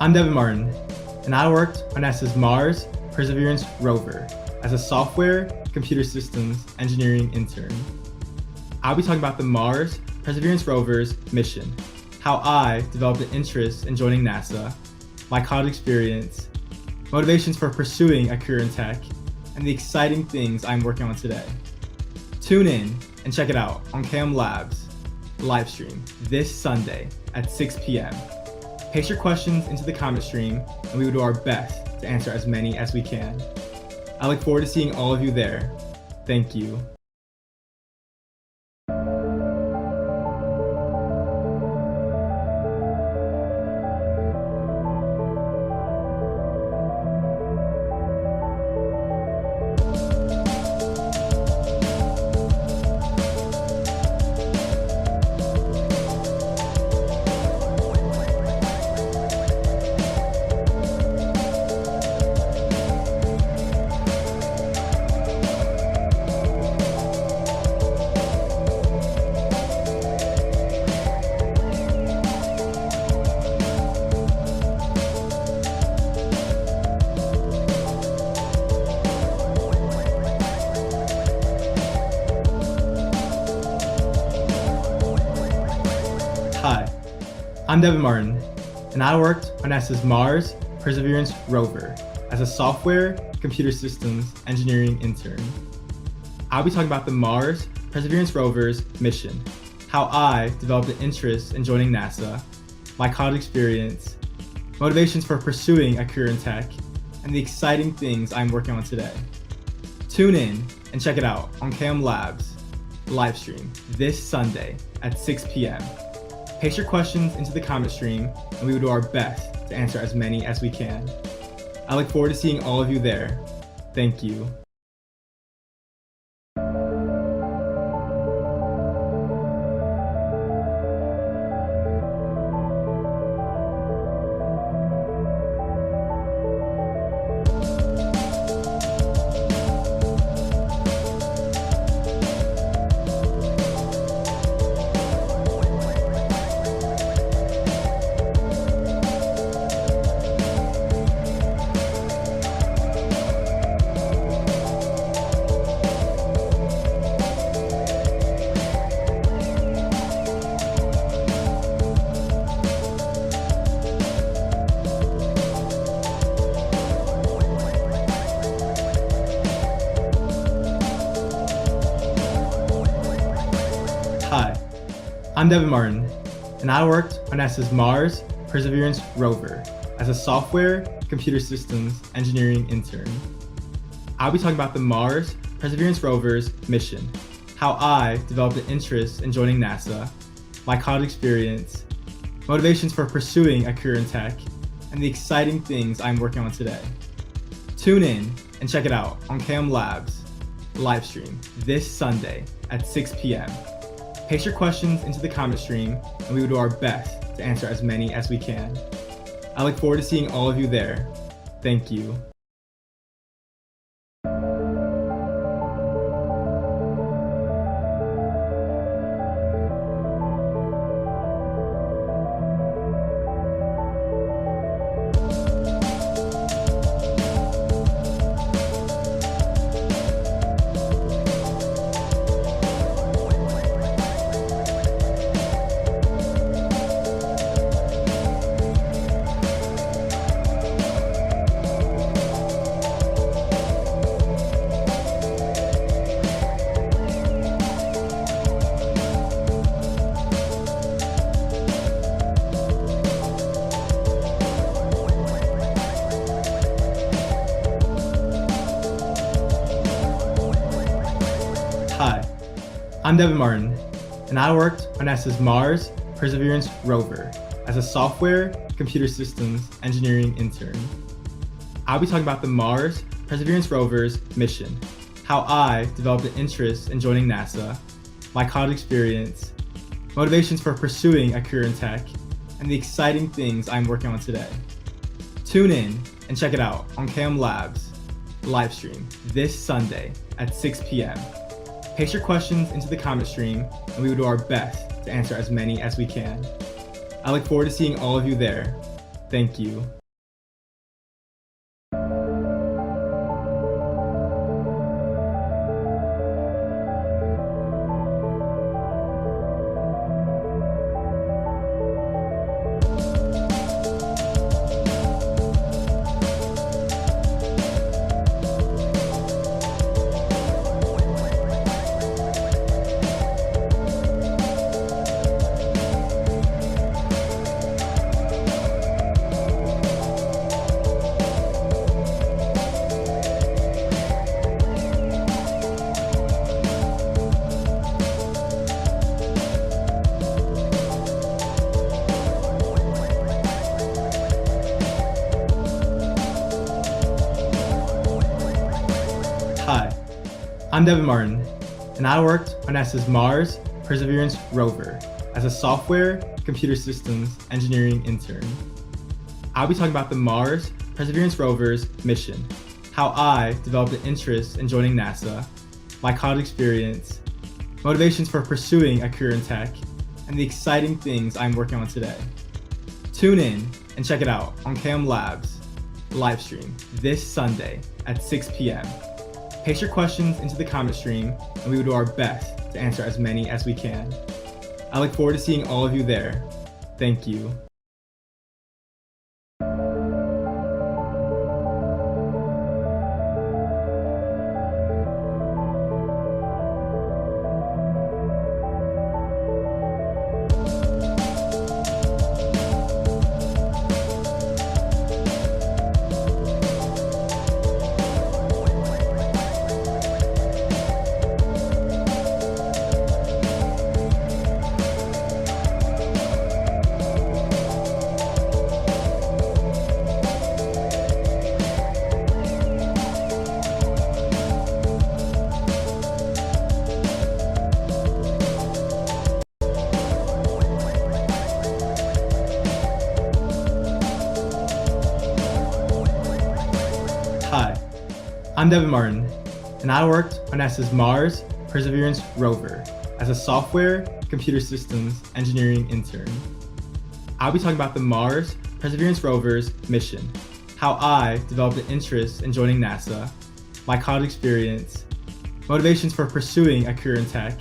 I'm Devin Martin, and I worked on NASA's Mars Perseverance Rover as a software computer systems engineering intern. I'll be talking about the Mars Perseverance Rover's mission, how I developed an interest in joining NASA, my college experience, motivations for pursuing a career in tech, and the exciting things I'm working on today. Tune in and check it out on Kalam Labs live stream this Sunday at 6 p.m. Paste your questions into the comment stream and we will do our best to answer as many as we can. I look forward to seeing all of you there. Thank you. Hi, I'm Devin Martin, and I worked on NASA's Mars Perseverance Rover as a software computer systems engineering intern. I'll be talking about the Mars Perseverance Rover's mission, how I developed an interest in joining NASA, my college experience, motivations for pursuing a career in tech, and the exciting things I'm working on today. Tune in and check it out on Kalam Labs live stream this Sunday at 6 p.m. Paste your questions into the comment stream and we will do our best to answer as many as we can. I look forward to seeing all of you there. Thank you. Hi, I'm Devin Martin, and I worked on NASA's Mars Perseverance Rover as a software computer systems engineering intern. I'll be talking about the Mars Perseverance Rover's mission, how I developed an interest in joining NASA, my college experience, motivations for pursuing a career in tech, and the exciting things I'm working on today. Tune in and check it out on Kalam Labs live stream this Sunday at 6 p.m. Paste your questions into the comment stream and we will do our best to answer as many as we can. I look forward to seeing all of you there. Thank you. Hi, I'm Devin Martin, and I worked on NASA's Mars Perseverance Rover as a software computer systems engineering intern. I'll be talking about the Mars Perseverance Rover's mission, how I developed an interest in joining NASA, my college experience, motivations for pursuing a career in tech, and the exciting things I'm working on today. Tune in and check it out on Kalam Labs live stream this Sunday at 6 p.m. Paste your questions into the comment stream and we will do our best to answer as many as we can. I look forward to seeing all of you there. Thank you. Hi, I'm Devin Martin, and I worked on NASA's Mars Perseverance Rover as a software computer systems engineering intern. I'll be talking about the Mars Perseverance Rover's mission, how I developed an interest in joining NASA, my college experience, motivations for pursuing a career in tech, and the exciting things I'm working on today. Tune in and check it out on Kalam Labs live stream this Sunday at 6 p.m. Paste your questions into the comment stream, and we will do our best to answer as many as we can. I look forward to seeing all of you there. Thank you. Hi, I'm Devin Martin, and I worked on NASA's Mars Perseverance Rover as a software computer systems engineering intern. I'll be talking about the Mars Perseverance Rover's mission, how I developed an interest in joining NASA, my college experience, motivations for pursuing a career in tech,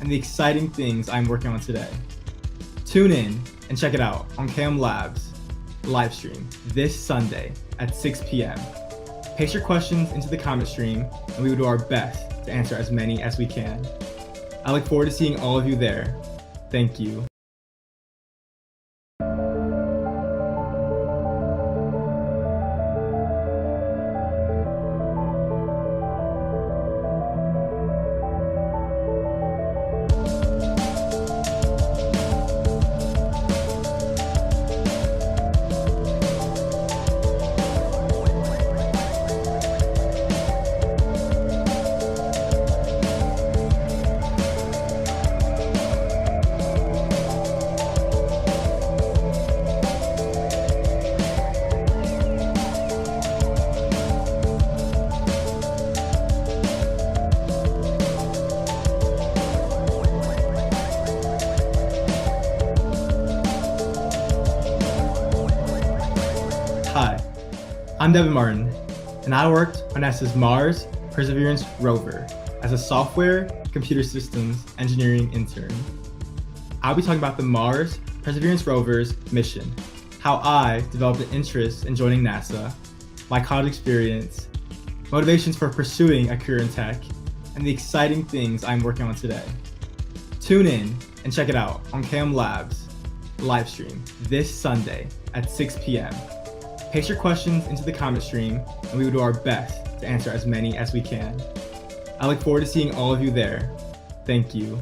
and the exciting things I'm working on today. Tune in and check it out on Kalam Labs live stream this Sunday at 6 p.m. Paste your questions into the comment stream, and we will do our best to answer as many as we can. I look forward to seeing all of you there. Thank you. Hi, I'm Devin Martin, and I worked on NASA's Mars Perseverance Rover as a software computer systems engineering intern. I'll be talking about the Mars Perseverance Rover's mission, how I developed an interest in joining NASA, my college experience, motivations for pursuing a career in tech, and the exciting things I'm working on today. Tune in and check it out on Kalam Labs live stream this Sunday at 6 p.m. Paste your questions into the comment stream, and we will do our best to answer as many as we can. I look forward to seeing all of you there. Thank you.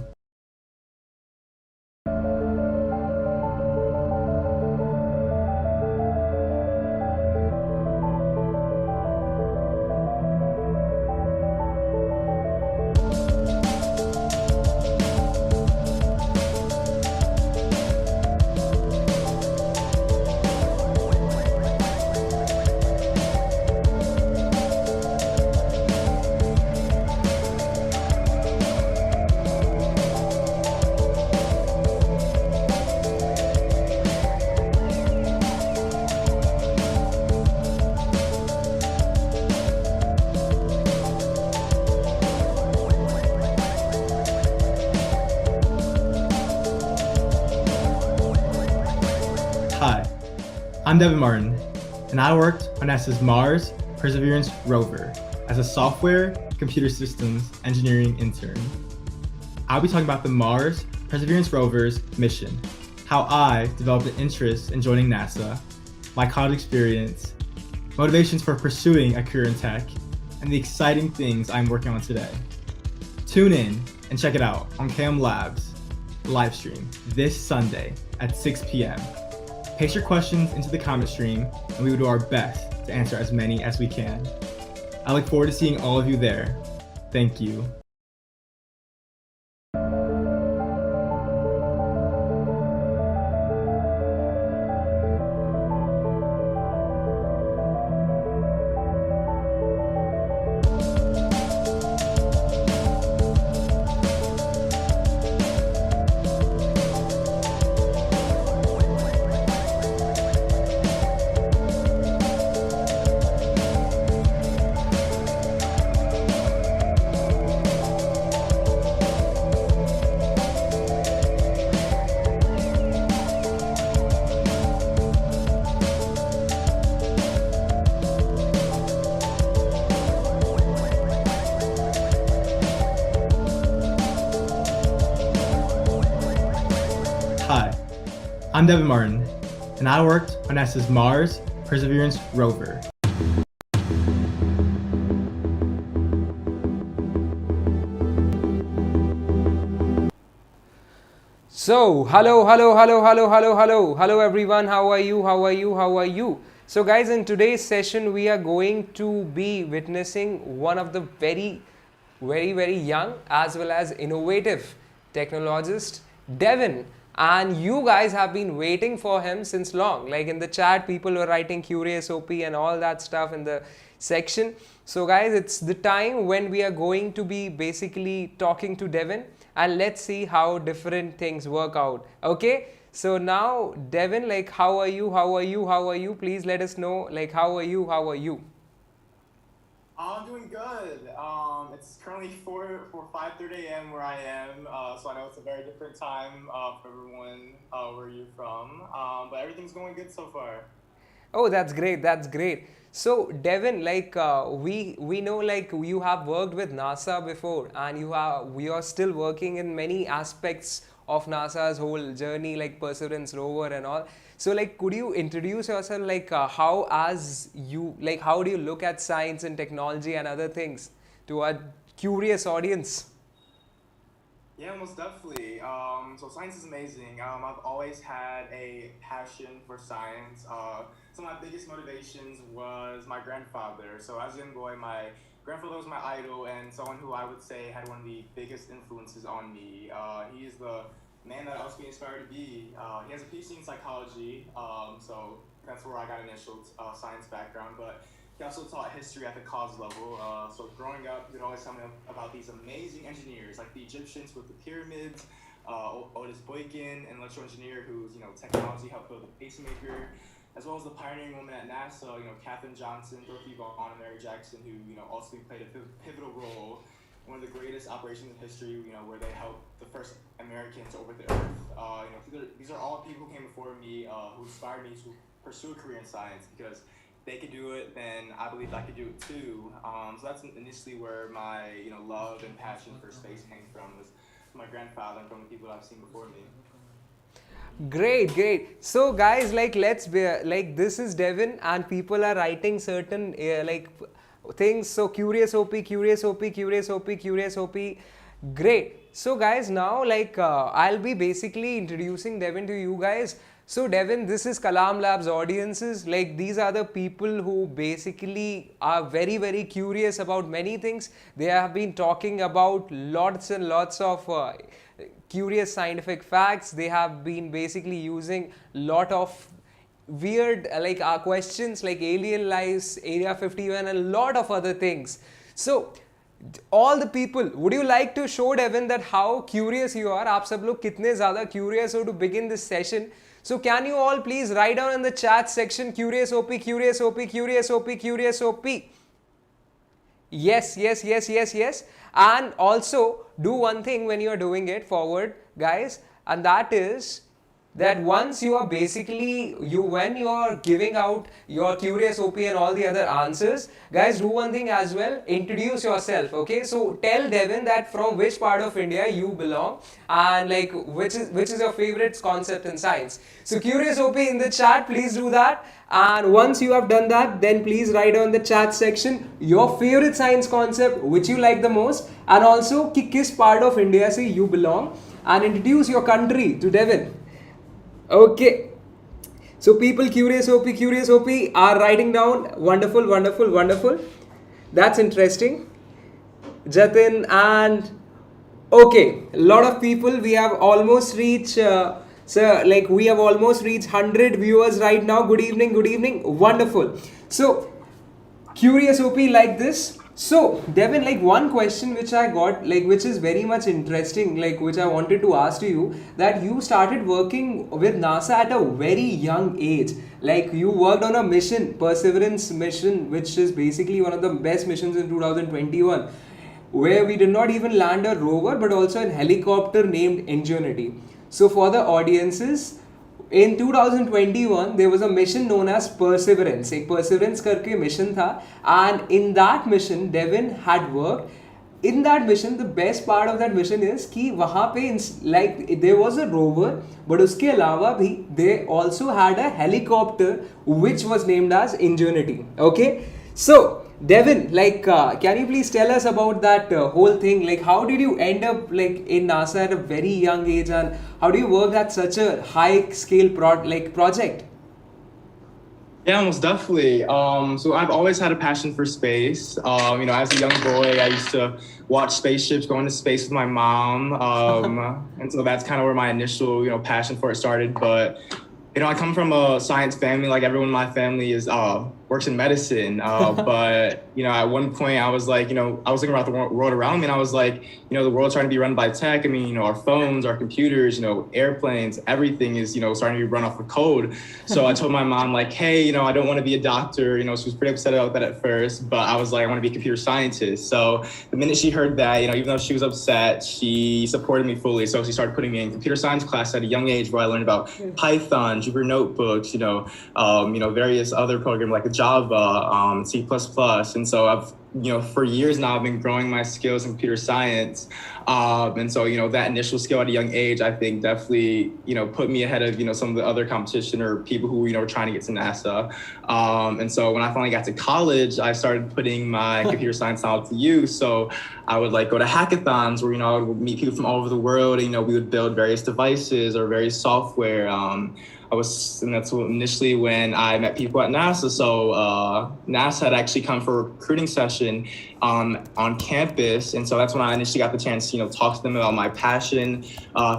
I'm Devin Martin, and I worked on NASA's Mars Perseverance Rover as a software computer systems engineering intern. I'll be talking about the Mars Perseverance Rover's mission, how I developed an interest in joining NASA, my college experience, motivations for pursuing a career in tech, and the exciting things I'm working on today. Tune in and check it out on Kalam Labs live stream this Sunday at 6 p.m. Paste your questions into the comment stream and we will do our best to answer as many as we can. I look forward to seeing all of you there. Thank you. Hi, I'm Devin Martin, and I worked on NASA's Mars Perseverance Rover. So, hello everyone, how are you? So guys, in today's session, we are going to be witnessing one of the very young as well as innovative technologist, Devin. And you guys have been waiting for him since long. Like in the chat, people were writing Curious OP and all that stuff in the section. So guys, it's the time when we are going to be basically talking to Devin. And let's see how different things work out. Okay, so now Devin, like how are you? Please let us know, like how are you? I'm doing good. It's currently 5:30 a.m. where I am, so I know it's a very different time for everyone where you're from, but everything's going good so far. Oh, that's great. So Devin, like we know, like you have worked with NASA before, and we are still working in many aspects of NASA's whole journey, like Perseverance Rover and all. So like, could you introduce yourself, like how do you look at science and technology and other things to our curious audience? Yeah, most definitely. So science is amazing. I've always had a passion for science. Some of my biggest motivations was my grandfather. So as a young boy, my grandfather was my idol and someone who I would say had one of the biggest influences on me. He is the man that I was being inspired to be. He has a PhD in psychology, so that's where I got initial science background. But he also taught history at the college level. So growing up, he would always tell me about these amazing engineers, like the Egyptians with the pyramids, Otis Boykin, an electrical engineer whose technology helped build the pacemaker, as well as the pioneering women at NASA, Katherine Johnson, Dorothy Vaughan, and Mary Jackson, who also played a pivotal role in one of the greatest operations in history, where they helped the first Americans to orbit the Earth. These are all people who came before me, who inspired me to pursue a career in science, because they could do it, then I believed I could do it too. So that's initially where my love and passion for space came from, was my grandfather and from the people that I've seen before me. Great. So guys, like let's be like, this is Devin, and people are writing certain things. So curious OP. Great. So guys, now like I'll be basically introducing Devin to you guys. So Devin, this is Kalam Labs audiences. Like these are the people who basically are very curious about many things. They have been talking about lots and lots of curious scientific facts. They have been basically using lot of weird questions like alien lives, Area 51, and a lot of other things. So all the people, would you like to show Devin that how curious you are? आप सब लोग कितने ज़्यादा curious हो to begin this session? So can you all please write down in the chat section curious OP. Yes. And also do one thing when you are doing it forward, guys, and that is that once you are basically when you're giving out your curious op and all the other answers, guys, do one thing as well, introduce yourself. Okay, so tell Devin that from which part of India you belong, and like which is your favorite concept in science. So curious op in the chat, please do that. And once you have done that, then please write on the chat section your favorite science concept which you like the most, and also ki kis part of India se you belong, and introduce your country to Devin. Okay. So people, curious OP are writing down. Wonderful, wonderful, wonderful. That's interesting. Jatin and okay, a lot of people. We have almost reached. So like we have almost reached 100 viewers right now. Good evening, good evening. Wonderful. So curious OP like this. So Devin, like one question which I got, like which is very much interesting, like which I wanted to ask to you, that you started working with NASA at a very young age. Like you worked on a mission, Perseverance mission, which is basically one of the best missions in 2021, where we did not even land a rover but also a helicopter named Ingenuity. So for the audiences, in 2021 there was a mission known as Perseverance. एक Perseverance करके mission था, and in that mission Devin had worked. In that mission, the best part of that mission is कि वहाँ पे like there was a rover, but उसके अलावा भी they also had a helicopter which was named as Ingenuity. Okay, so Devin, like, can you please tell us about that whole thing? Like, how did you end up like in NASA at a very young age, and how do you work at such a high scale project? Yeah, most definitely. So I've always had a passion for space. As a young boy, I used to watch spaceships going to space with my mom. And so that's kind of where my initial, passion for it started. But, I come from a science family. Like everyone in my family is works in medicine. But, at one point I was like, I was thinking about the world around me, and I was like, the world's trying to be run by tech. I mean, our phones, our computers, airplanes, everything is, starting to be run off of code. So I told my mom like, hey, I don't want to be a doctor. She was pretty upset about that at first, but I was like, I want to be a computer scientist. So the minute she heard that, even though she was upset, she supported me fully. So she started putting me in computer science class at a young age, where I learned about Python, Jupyter Notebooks, various other programs like Java, C++. And so I've, for years now, I've been growing my skills in computer science. And so, that initial skill at a young age, I think definitely, put me ahead of, some of the other competition or people who, were trying to get to NASA. And so when I finally got to college, I started putting my computer science knowledge to use. So I would go to hackathons where, I would meet people from all over the world, and, we would build various devices or various software. And that's initially when I met people at NASA. So NASA had actually come for a recruiting session on campus. And so that's when I initially got the chance to, talk to them about my passion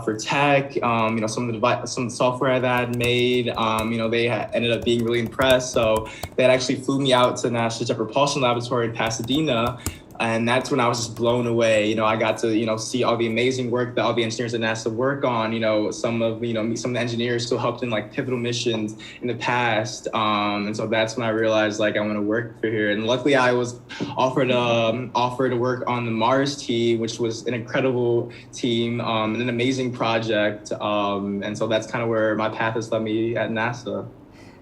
for tech, some of the software that I had made. They ended up being really impressed. So they had actually flew me out to NASA's Jet Propulsion Laboratory in Pasadena. And that's when I was just blown away. I got to, see all the amazing work that all the engineers at NASA work on. Some of the engineers still helped in pivotal missions in the past. And so that's when I realized I want to work for here. And luckily I was offered to work on the Mars team, which was an incredible team, and an amazing project. And so that's kind of where my path has led me at NASA.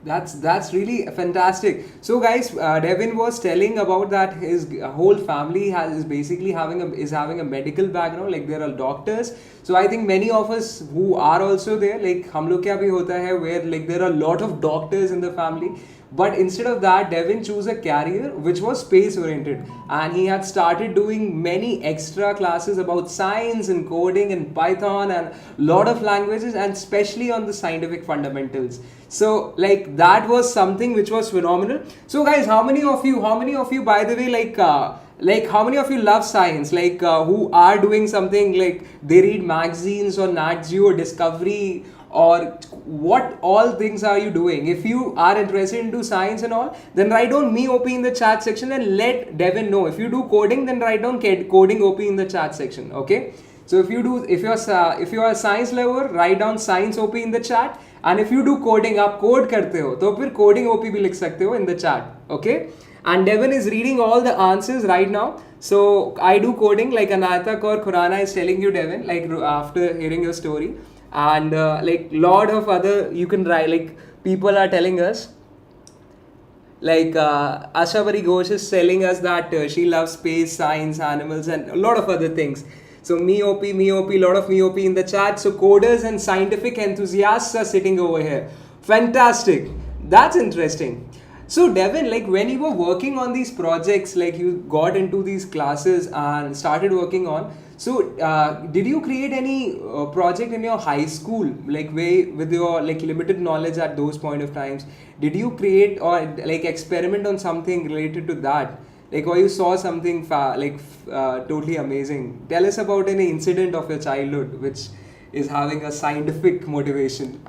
That's really fantastic. So guys, Devin was telling about that his whole family is basically having a medical background, like there are doctors. So I think many of us who are also there, like हम लोग क्या भी होता है, where there are a lot of doctors in the family. But instead of that, Devin chose a career which was space oriented, and he had started doing many extra classes about science and coding and Python and lot of languages, and especially on the scientific fundamentals. So that was something which was phenomenal. So guys, how many of you by the way, how many of you love science, who are doing something like they read magazines or Nat Geo or Discovery, or what all things are you doing? If you are interested into science and all, then write down me OP in the chat section and let Devin know. If you do coding, then write down coding OP in the chat section. Okay, so if you're a science lover, write down science OP in the chat. And if you do coding, आप code करते हो तो फिर coding OP भी लिख सकते हो in the chat. Okay, and Devin is reading all the answers right now. So I do coding, like Anayata Kaur Khurana is telling you, Devin, after hearing your story. and like lot of other you can write, like people are telling us, like Asha Bari Ghosh is telling us that she loves space, science, animals, and a lot of other things. So Meope, lot of Meope in the chat. So coders and scientific enthusiasts are sitting over here. Fantastic. That's interesting. So Devin, like when you were working on these projects, like you got into these classes and started working on. So did you create any project in your high school, like way with your like limited knowledge at those point of times? Did you create or like experiment on something related to that? Like, or you saw something totally amazing. Tell us about any incident of your childhood which is having a scientific motivation.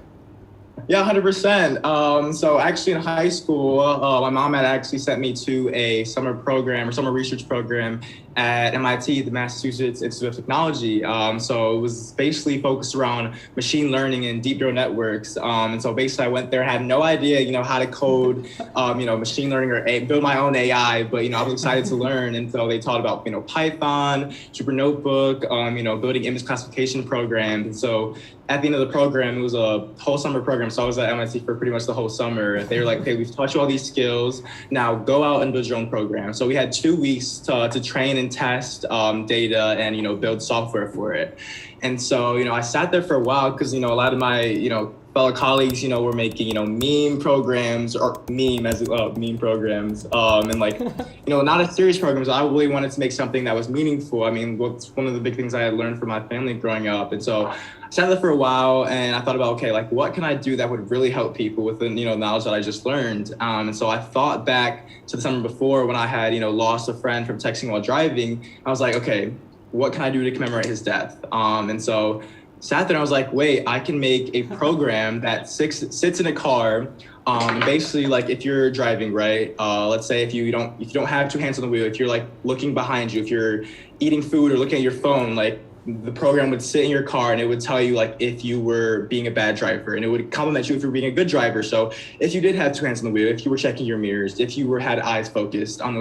Yeah, 100%. So actually in high school, my mom had actually sent me to a summer program or summer research program at MIT, the Massachusetts Institute of Technology. So it was basically focused around machine learning and deep neural networks. And so basically I went there, had no idea, how to code, machine learning or build my own AI, but, I was excited to learn. And so they taught about, Python, Super Notebook, building image classification programs. And so at the end of the program, it was a whole summer program. So I was at MIT for pretty much the whole summer. They were like, okay, we've taught you all these skills. Now go out and build your own program. So we had 2 weeks to train and test data and, build software for it. And so, I sat there for a while because, a lot of my, fellow colleagues, were making, meme programs or meme programs. And like, not a serious programs. I really wanted to make something that was meaningful. I mean, what's one of the big things I had learned from my family growing up. And so I sat there for a while and I thought about, okay, like what can I do that would really help people with the, knowledge that I just learned. And so I thought back to the summer before when I had, lost a friend from texting while driving. I was like, okay, what can I do to commemorate his death? And so sat there and I was like, wait, I can make a program that sits in a car. Basically, like if you're driving, right? Let's say if you don't have 2 hands on the wheel, if you're like looking behind you, if you're eating food or looking at your phone, like the program would sit in your car and it would tell you like if you were being a bad driver, and it would compliment you if you were being a good driver. So if you did have 2 hands on the wheel, if you were checking your mirrors, if you had eyes focused on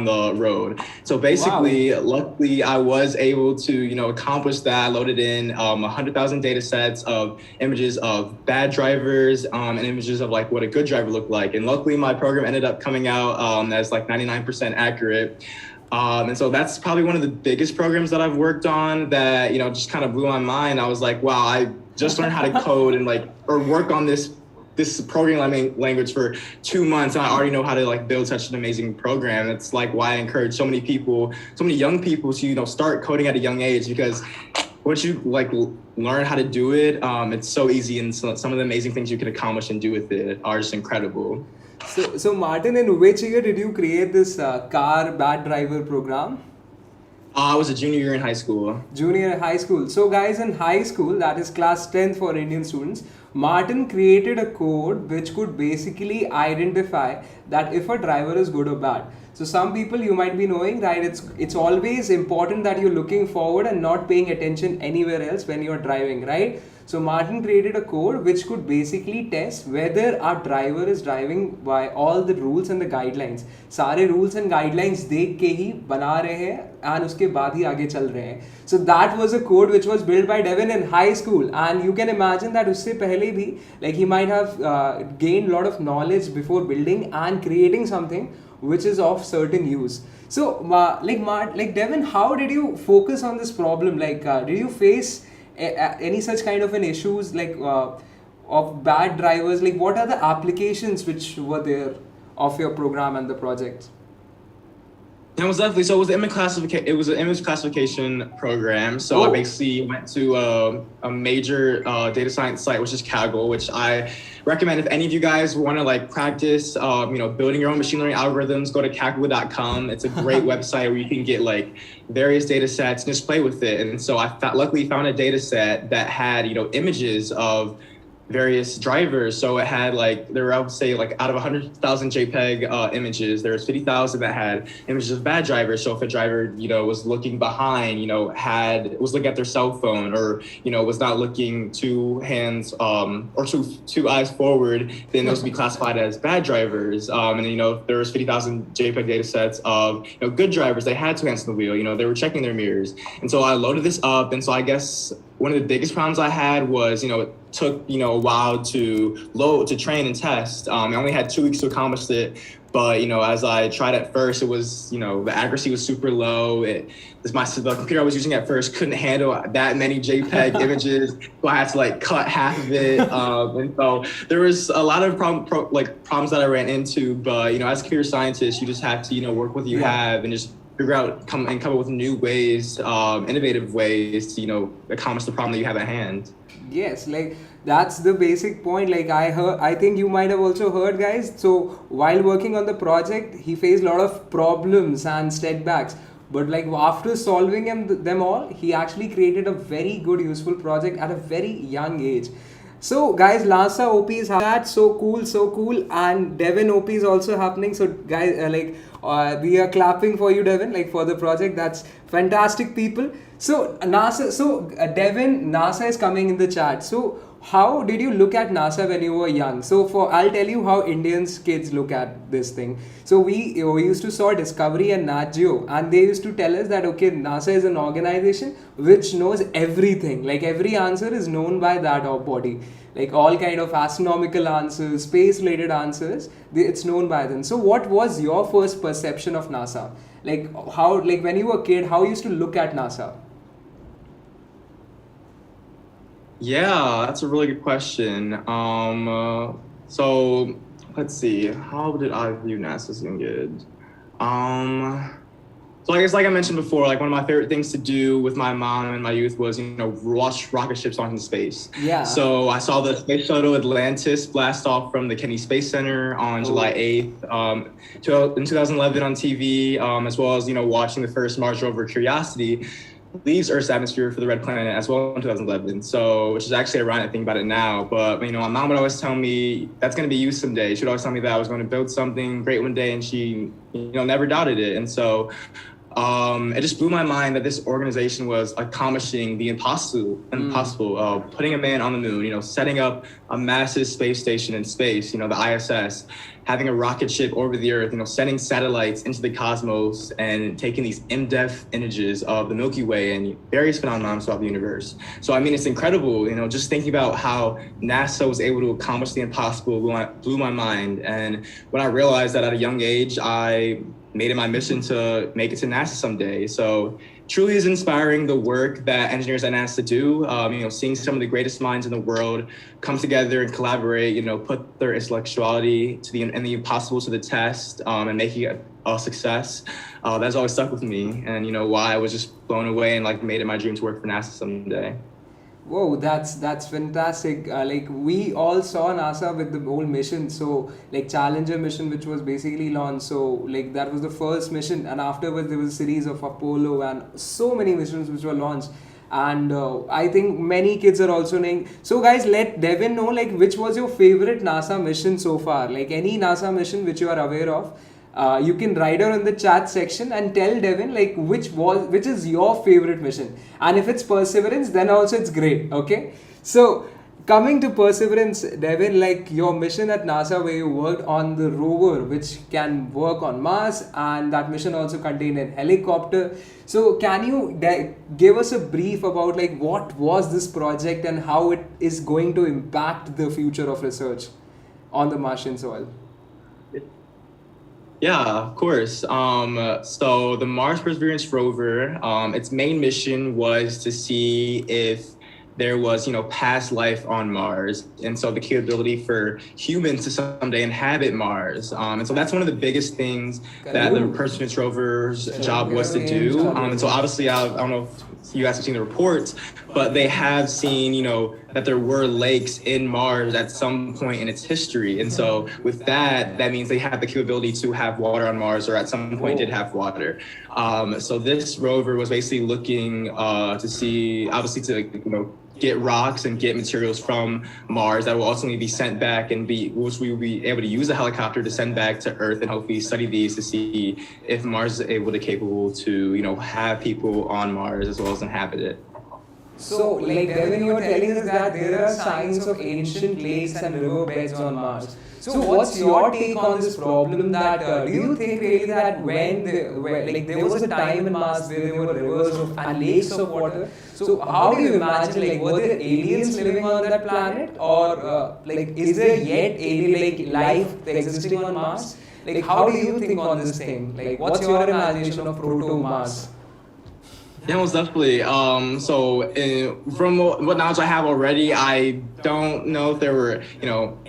the road. So basically, wow. Luckily, I was able to, accomplish that. Loaded in 100,000 data sets of images of bad drivers and images of like what a good driver looked like. And luckily, my program ended up coming out as like 99% accurate. And so that's probably one of the biggest programs that I've worked on that, just kind of blew my mind. I was like, wow, I just learned how to code and or work on this programming language for 2 months, and I already know how to like build such an amazing program. That's like why I encourage so many young people to start coding at a young age, because once you like learn how to do it, it's so easy, and some of the amazing things you can accomplish and do with it are just incredible. So Martin, in which year did you create this car bad driver program? I was a junior year in high school. Junior in high school. So guys, in high school, that is class 10th for Indian students, Martin created a code which could basically identify that if a driver is good or bad. So some people you might be knowing that it's always important that you're looking forward and not paying attention anywhere else when you're driving, right? So Martin created a code which could basically test whether our driver is driving by all the rules and the guidelines. सारे rules and guidelines देख के ही बना रहे हैं and उसके बाद ही आगे चल रहे हैं. So that was a code which was built by Devin in high school, and you can imagine that उससे पहले भी like he might have gained a lot of knowledge before building and creating something which is of certain use. So like Devin, how did you focus on this problem? Like did you face any such kind of an issues like of bad drivers? Like what are the applications which were there of your program and the project? It was definitely, so it was an image classification program. So I basically went to a major data science site, which is Kaggle, which I recommend if any of you guys want to like practice, building your own machine learning algorithms, go to kaggle.com. It's a great website where you can get like various data sets and just play with it. And so I luckily found a data set that had, images of various drivers. So it had like, there were, I would say, like out of 100,000 JPEG images, there was 50,000 that had images of bad drivers. So if a driver, was looking behind, was looking at their cell phone, or, was not looking two hands or two eyes forward, then those would be classified as bad drivers. And then, there was 50,000 JPEG data sets of, good drivers. They had two hands on the wheel, they were checking their mirrors. And so I loaded this up. And so I guess one of the biggest problems I had was, it took, a while to load, to train and test. I only had 2 weeks to accomplish it. But, as I tried at first, it was, the accuracy was super low. The computer I was using at first couldn't handle that many JPEG images. So I had to like cut half of it. And so there was a lot of problems that I ran into. But, as a computer scientist, you just have to, work with what you have and just figure out, come up with new ways, innovative ways to, accomplish the problem that you have at hand. Yes, like that's the basic point. Like I think you might have also heard, guys. So while working on the project, he faced a lot of problems and setbacks. But like after solving them all, he actually created a very good, useful project at a very young age. So guys, NASA OP is that so cool, and Devin OP is also happening. So guys, we are clapping for you, Devin, like for the project. That's fantastic, people. So Devin, NASA is coming in the chat. So how did you look at NASA when you were young? So I'll tell you how Indians kids look at this thing. So we used to saw Discovery and Nat Geo, and they used to tell us that okay, NASA is an organization which knows everything. Like every answer is known by that body. Like all kind of astronomical answers, space related answers, it's known by them. So what was your first perception of NASA? Like how, like when you were a kid, how you used to look at NASA? Yeah, that's a really good question. So let's see, how did I view NASA as a young kid? So I guess like I mentioned before, like one of my favorite things to do with my mom in my youth was, watch rocket ships launch into space. Yeah. So I saw the space shuttle Atlantis blast off from the Kennedy Space Center on July 8th, in 2011 on TV, as well as, watching the first Mars rover Curiosity leaves Earth's atmosphere for the red planet as well in 2011. So, which is actually ironic thinking about it now. But, my mom would always tell me that's going to be used someday. She would always tell me that I was going to build something great one day, and she, never doubted it. And so it just blew my mind that this organization was accomplishing the impossible, putting a man on the moon, setting up a massive space station in space, the ISS, having a rocket ship over the Earth, sending satellites into the cosmos and taking these in-depth images of the Milky Way and various phenomena throughout the universe. So, it's incredible, just thinking about how NASA was able to accomplish the impossible blew my mind. And when I realized that at a young age, I made it my mission to make it to NASA someday. So truly is inspiring the work that engineers at NASA do. Seeing some of the greatest minds in the world come together and collaborate, put their intellectuality and the impossible to the test, and making it a success. That's always stuck with me, and why I was just blown away and like made it my dream to work for NASA someday. Whoa, that's fantastic. Like we all saw NASA with the whole mission. So like Challenger mission, which was basically launched. So like that was the first mission, and afterwards there was a series of Apollo and so many missions which were launched. And I think many kids are also knowing. So guys, let Devin know like which was your favorite NASA mission so far. Like any NASA mission which you are aware of. You can write down in the chat section and tell Devin like which is your favorite mission, and if it's Perseverance, then also it's great. Okay, so coming to Perseverance, Devin, like your mission at NASA where you worked on the rover which can work on Mars, and that mission also contained a helicopter. So can you give us a brief about like what was this project and how it is going to impact the future of research on the Martian soil? Yeah, of course. So the Mars Perseverance rover, its main mission was to see if there was, past life on Mars. And so the capability for humans to someday inhabit Mars. And so that's one of the biggest things that the Perseverance rover's job was to do. And so obviously, I don't know if you guys have seen the reports, but they have seen, that there were lakes in Mars at some point in its history. And so with that means they have the capability to have water on Mars, or at some point did have water. So this rover was basically looking to see, obviously, to get rocks and get materials from Mars that will ultimately be sent back which we will be able to use a helicopter to send back to Earth and hopefully study these to see if Mars is capable to, have people on Mars as well as inhabit it. So, like Devin, you were telling us that there are signs of ancient lakes and riverbeds on Mars. So, what's your take on this problem? That do you think really that there was a time in Mars where there were rivers and lakes of water? So, how do you imagine, like, were there aliens living on that planet, or is there yet alien life existing on Mars? Like, how do you think on this thing? Like, what's your imagination of proto Mars? Yeah, most definitely. From what knowledge I have already, I don't know if there were,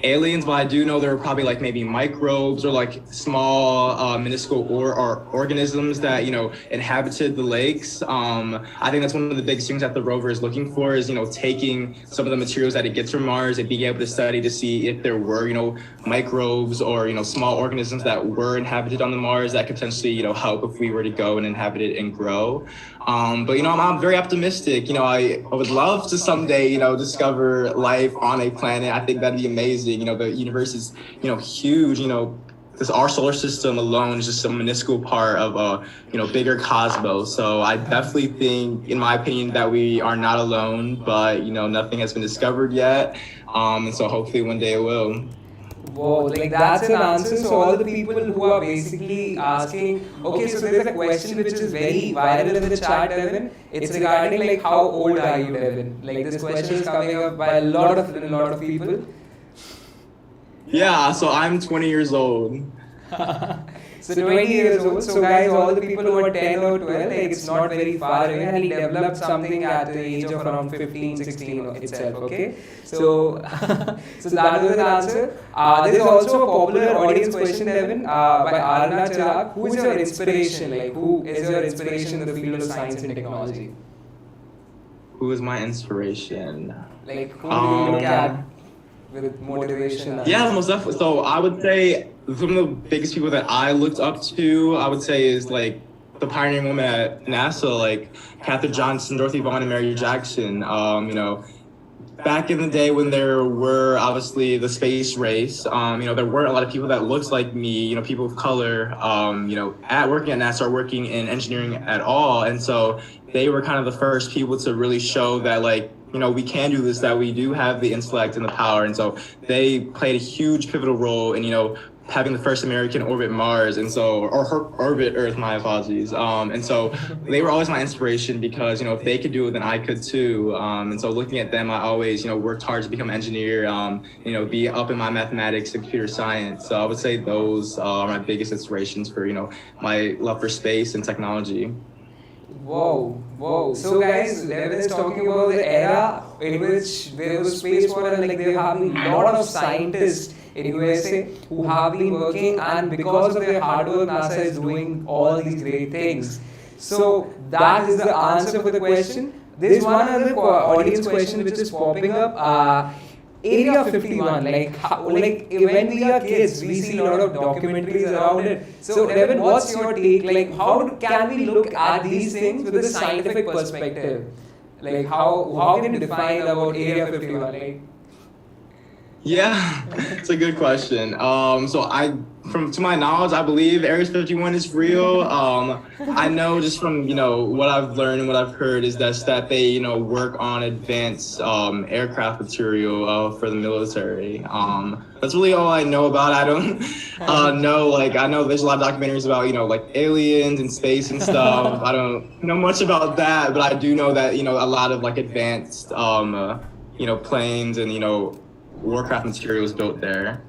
aliens, but I do know there were probably like maybe microbes or like small, minuscule or organisms that, inhabited the lakes. I think that's one of the biggest things that the rover is looking for is, taking some of the materials that it gets from Mars and being able to study to see if there were, microbes or, small organisms that were inhabited on the Mars that could potentially, help if we were to go and inhabit it and grow. But I'm very optimistic. I would love to someday, discover life on a planet. I think that'd be amazing. The universe is, huge. Our solar system alone is just a minuscule part of a, bigger cosmos. So I definitely think, in my opinion, that we are not alone. But nothing has been discovered yet. And so hopefully one day it will. Whoa, like that's an answer. So all the people who are basically asking, okay, so there's a question which is very viral in the chat, Devin. It's regarding like how old are you, Devin? Like this question is coming up by a lot of people. Yeah, so I'm 20 years old. So 20 years old. So guys, all the people who are 10 or 12, like it's not very far away, and he developed something at the age of around 15, 16 itself. Okay. So, so that was an answer. There is also a popular audience question, Devin, by Arna Chirag. Who is your inspiration? Like, who is your inspiration in the field of science and technology? Who is my inspiration? Like, who do you look at with motivation? Yeah, most definitely. So I would say some of the biggest people that I looked up to, I would say, is like the pioneering women at NASA, like Katherine Johnson, Dorothy Vaughan, and Mary Jackson. Back in the day when there were obviously the space race, there weren't a lot of people that looked like me, people of color, working at NASA or working in engineering at all. And so they were kind of the first people to really show that, like, we can do this, that we do have the intellect and the power. And so they played a huge pivotal role in, having the first American orbit Mars, or orbit Earth, my apologies. And so they were always my inspiration because, if they could do it, then I could too. And so looking at them, I always, worked hard to become an engineer, be up in my mathematics and computer science. So I would say those are my biggest inspirations for, my love for space and technology. Whoa. So guys, Devin is talking about the era in which there was space war, and like there have been a lot of scientists in USA who have been working, and because of their hard work, NASA is doing all these great things. So that is the answer for the question. There is one other audience question which is popping up. Area 51, like when we are kids, we see a lot of documentaries around it. So Devin, what's your take? Like, how can we look at these things with a scientific perspective? Like, how can you define about Area 51? Like, yeah, it's a good question. To my knowledge, I believe Area 51 is real. I know just from, what I've learned and what I've heard is that they, work on advanced aircraft material for the military. That's really all I know about it. I don't know, I know there's a lot of documentaries about, like aliens and space and stuff. I don't know much about that, but I do know that, a lot of advanced, planes and, warcraft materials built there.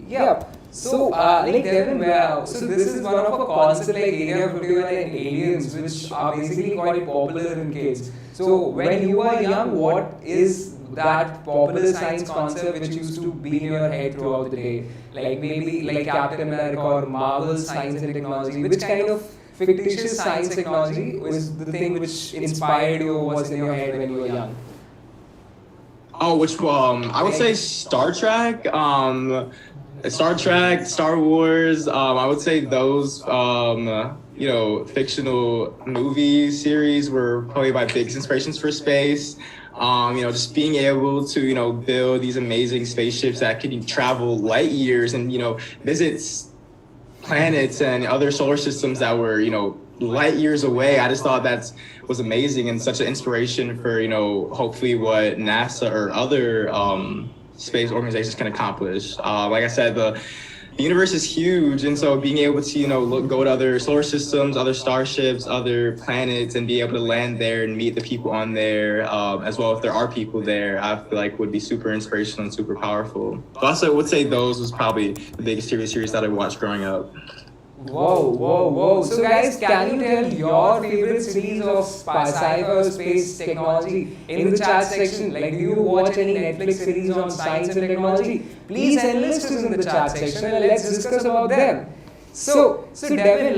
Yeah. So, Devin, so this is one of a concept like Area 51 and aliens, which are basically quite popular in kids. So, when you were young, what is that popular science concept which used to be in your head throughout the day? Like maybe like Captain America or Marvel's science and technology. Which kind of fictitious science technology was the thing which inspired you or was in your head when you were young? Oh, which I would say Star Trek, Star Wars. I would say those. fictional movie series were probably my biggest inspirations for space. Just being able to, build these amazing spaceships that can travel light years and, visit planets and other solar systems that were, light years away. I just thought that was amazing and such an inspiration for, hopefully what NASA or other space organizations can accomplish. Like I said, the universe is huge, and so being able to, go to other solar systems, other starships, other planets, and be able to land there and meet the people on there, as well if there are people there, I feel like would be super inspirational and super powerful. But also, I would say those was probably the biggest TV series that I watched growing up. Whoa, whoa, whoa. So guys, can you tell your favorite series of sci-fi space technology in the chat section? Like, do you watch any Netflix series on science and technology? Please enlist us in the chat section and let's discuss about them. So Devin,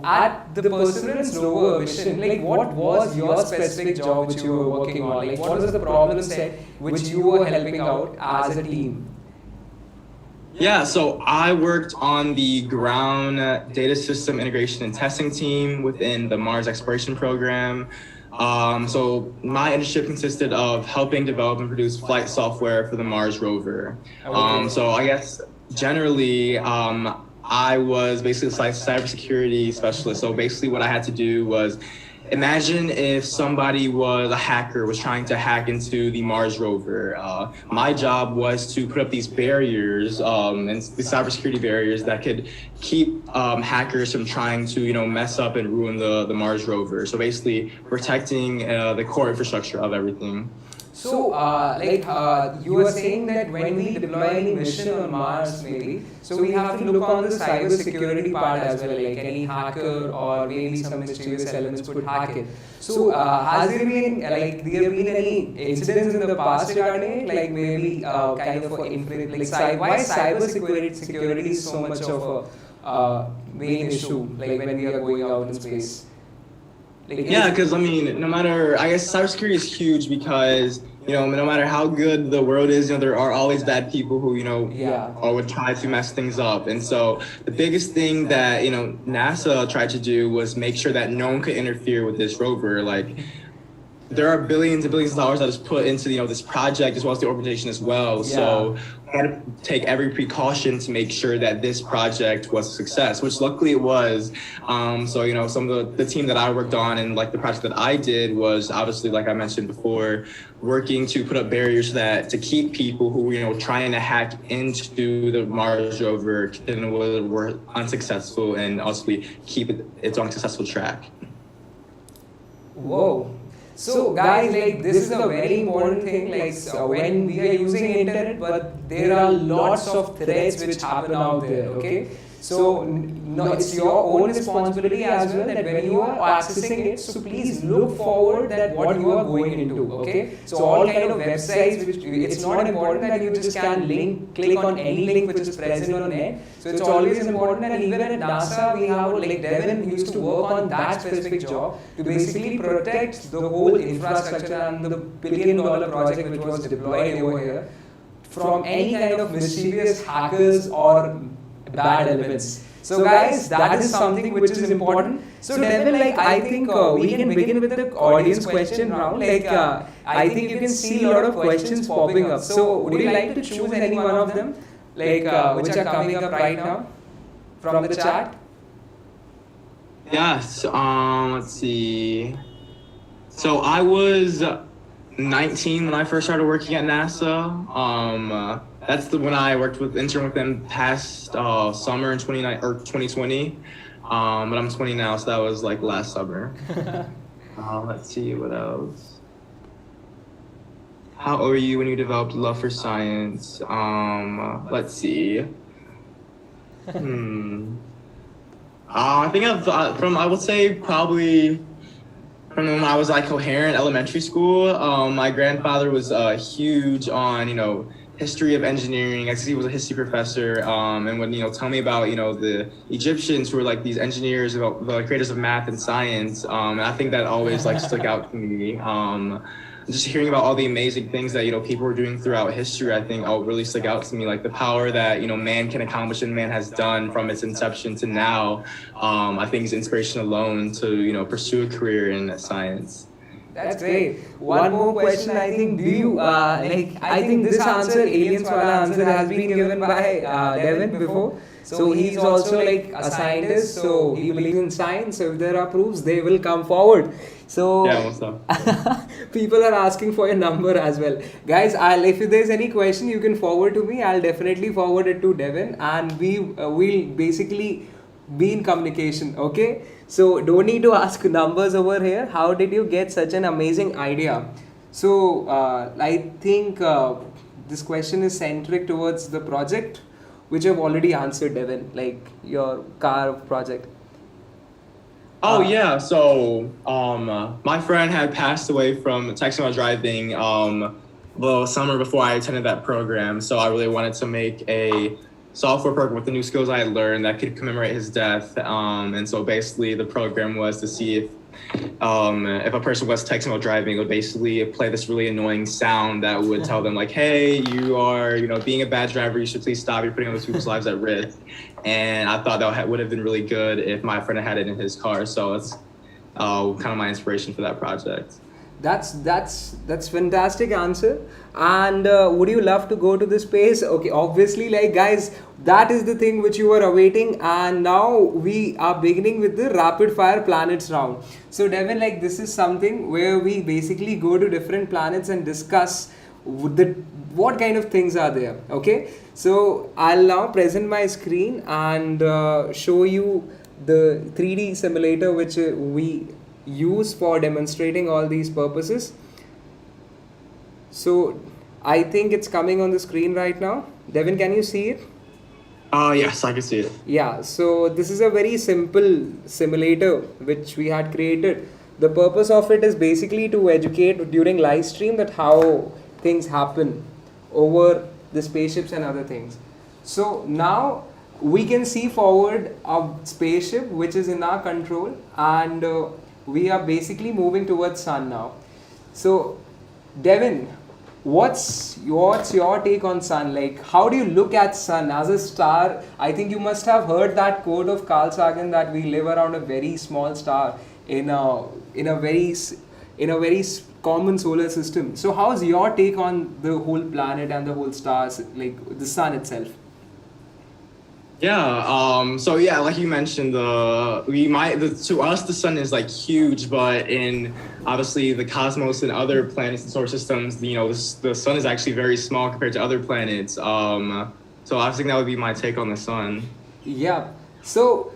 at the Perseverance rover mission, what was your specific job which you were working on? Like, what was the problem set which you were helping out as a team? Yeah, so I worked on the ground data system integration and testing team within the Mars exploration program. So my internship consisted of helping develop and produce flight software for the Mars rover. So I guess generally, I was basically a cybersecurity specialist. So basically what I had to do was imagine if somebody was a hacker, was trying to hack into the Mars rover. My job was to put up these barriers and the cybersecurity barriers that could keep hackers from trying to, mess up and ruin the Mars rover. So basically protecting the core infrastructure of everything. So, you were saying that when we deploy any mission on Mars, maybe, so we have to look on the cyber security part as well, like any hacker or maybe some mischievous elements could hack it. So, has there been any incidents in the past regarding it, like maybe kind of why cyber security is so much of a main issue, like when we are going out in space? Yeah, because I guess cybersecurity is huge because, no matter how good the world is, there are always bad people who, or would try to mess things up. And so the biggest thing that, NASA tried to do was make sure that no one could interfere with this rover. Like, there are billions and billions of dollars that is put into, this project as well as the organization as well. Yeah. So we had to take every precaution to make sure that this project was a success, which luckily it was. So, some of the team that I worked on and the project that I did was obviously, like I mentioned before, working to put up barriers to keep people who were, trying to hack into the Mars rover and were unsuccessful and ultimately keep its on successful track. Whoa. So guys, this is a very important thing, when we are using internet, but there are lots of threats which happen out there, okay? So no, it's your own responsibility as well that when you are accessing it, so please look forward that what you are going into, okay? So all kind of websites, which it's not important that you just can click on any link which is present on net. So it's always important, and even at NASA we have Devin used to work on that specific job to basically protect the whole infrastructure and the billion-dollar project which was deployed over here from any kind of mischievous hackers or bad elements. So guys, that is something which is important. So Devin, I think we can begin with the audience question round. I think you can see a lot of questions popping up. So would you like to choose any one of them, which are coming up right now from the chat? Yes. Let's see. So I was 19 when I first started working at NASA. That's when I interned with them past summer in 2020. But I'm 20 now, so that was last summer. Let's see, what else? How old were you when you developed love for science? Let's see. I think I would say probably from when I was coherent elementary school. My grandfather was huge on, history of engineering. I guess he was a history professor, and would tell me about the Egyptians who were these engineers, the creators of math and science. And I think that always stuck out to me. just hearing about all the amazing things that, people were doing throughout history, I think really stuck out to me, like the power that, man can accomplish and man has done from its inception to now. I think is inspiration alone to, pursue a career in science. That's great. One more question. I think. Do you I think this answer, aliens wala answer, has been given by Devin before. So he's also like a scientist. So he believes in science. So if there are proofs, they will come forward. So yeah, what's up? people are asking for your number as well, guys. If there's any question, you can forward to me. I'll definitely forward it to Devin, and we will basically be in communication. Okay. So don't need to ask numbers over here. How did you get such an amazing idea? So I think this question is centric towards the project, which I've already answered, Devin, like your car project. Oh yeah, so my friend had passed away from texting while driving the summer before I attended that program. So I really wanted to make a software program with the new skills I had learned that could commemorate his death. And so basically the program was to see if a person was texting while driving, it would basically play this really annoying sound that would tell them like, hey, you are, being a bad driver, you should please stop. You're putting other people's lives at risk. And I thought that would have been really good if my friend had it in his car. So it's kind of my inspiration for that project. That's fantastic answer. And would you love to go to the space? Okay, obviously, like guys, that is the thing which you were awaiting, and now we are beginning with the rapid fire planets round. So Devin, like this is something where we basically go to different planets and discuss what kind of things are there. Okay, so I'll now present my screen and show you the 3D simulator which we use for demonstrating all these purposes. So I think it's coming on the screen right now. Devin, can you see it? Yes, I can see it. Yeah, so this is a very simple simulator which we had created. The purpose of it is basically to educate during live stream that how things happen over the spaceships and other things. So now we can see forward a spaceship which is in our control, and we are basically moving towards sun now. So Devin, what's your take on sun? Like, how do you look at sun as a star? I think you must have heard that quote of Carl Sagan that we live around a very small star in a very common solar system. So how's your take on the whole planet and the whole stars, like the sun itself? Yeah. So yeah, like you mentioned, to us the sun is like huge, but in obviously the cosmos and other planets and solar systems, the sun is actually very small compared to other planets. So I think that would be my take on the sun. Yeah. So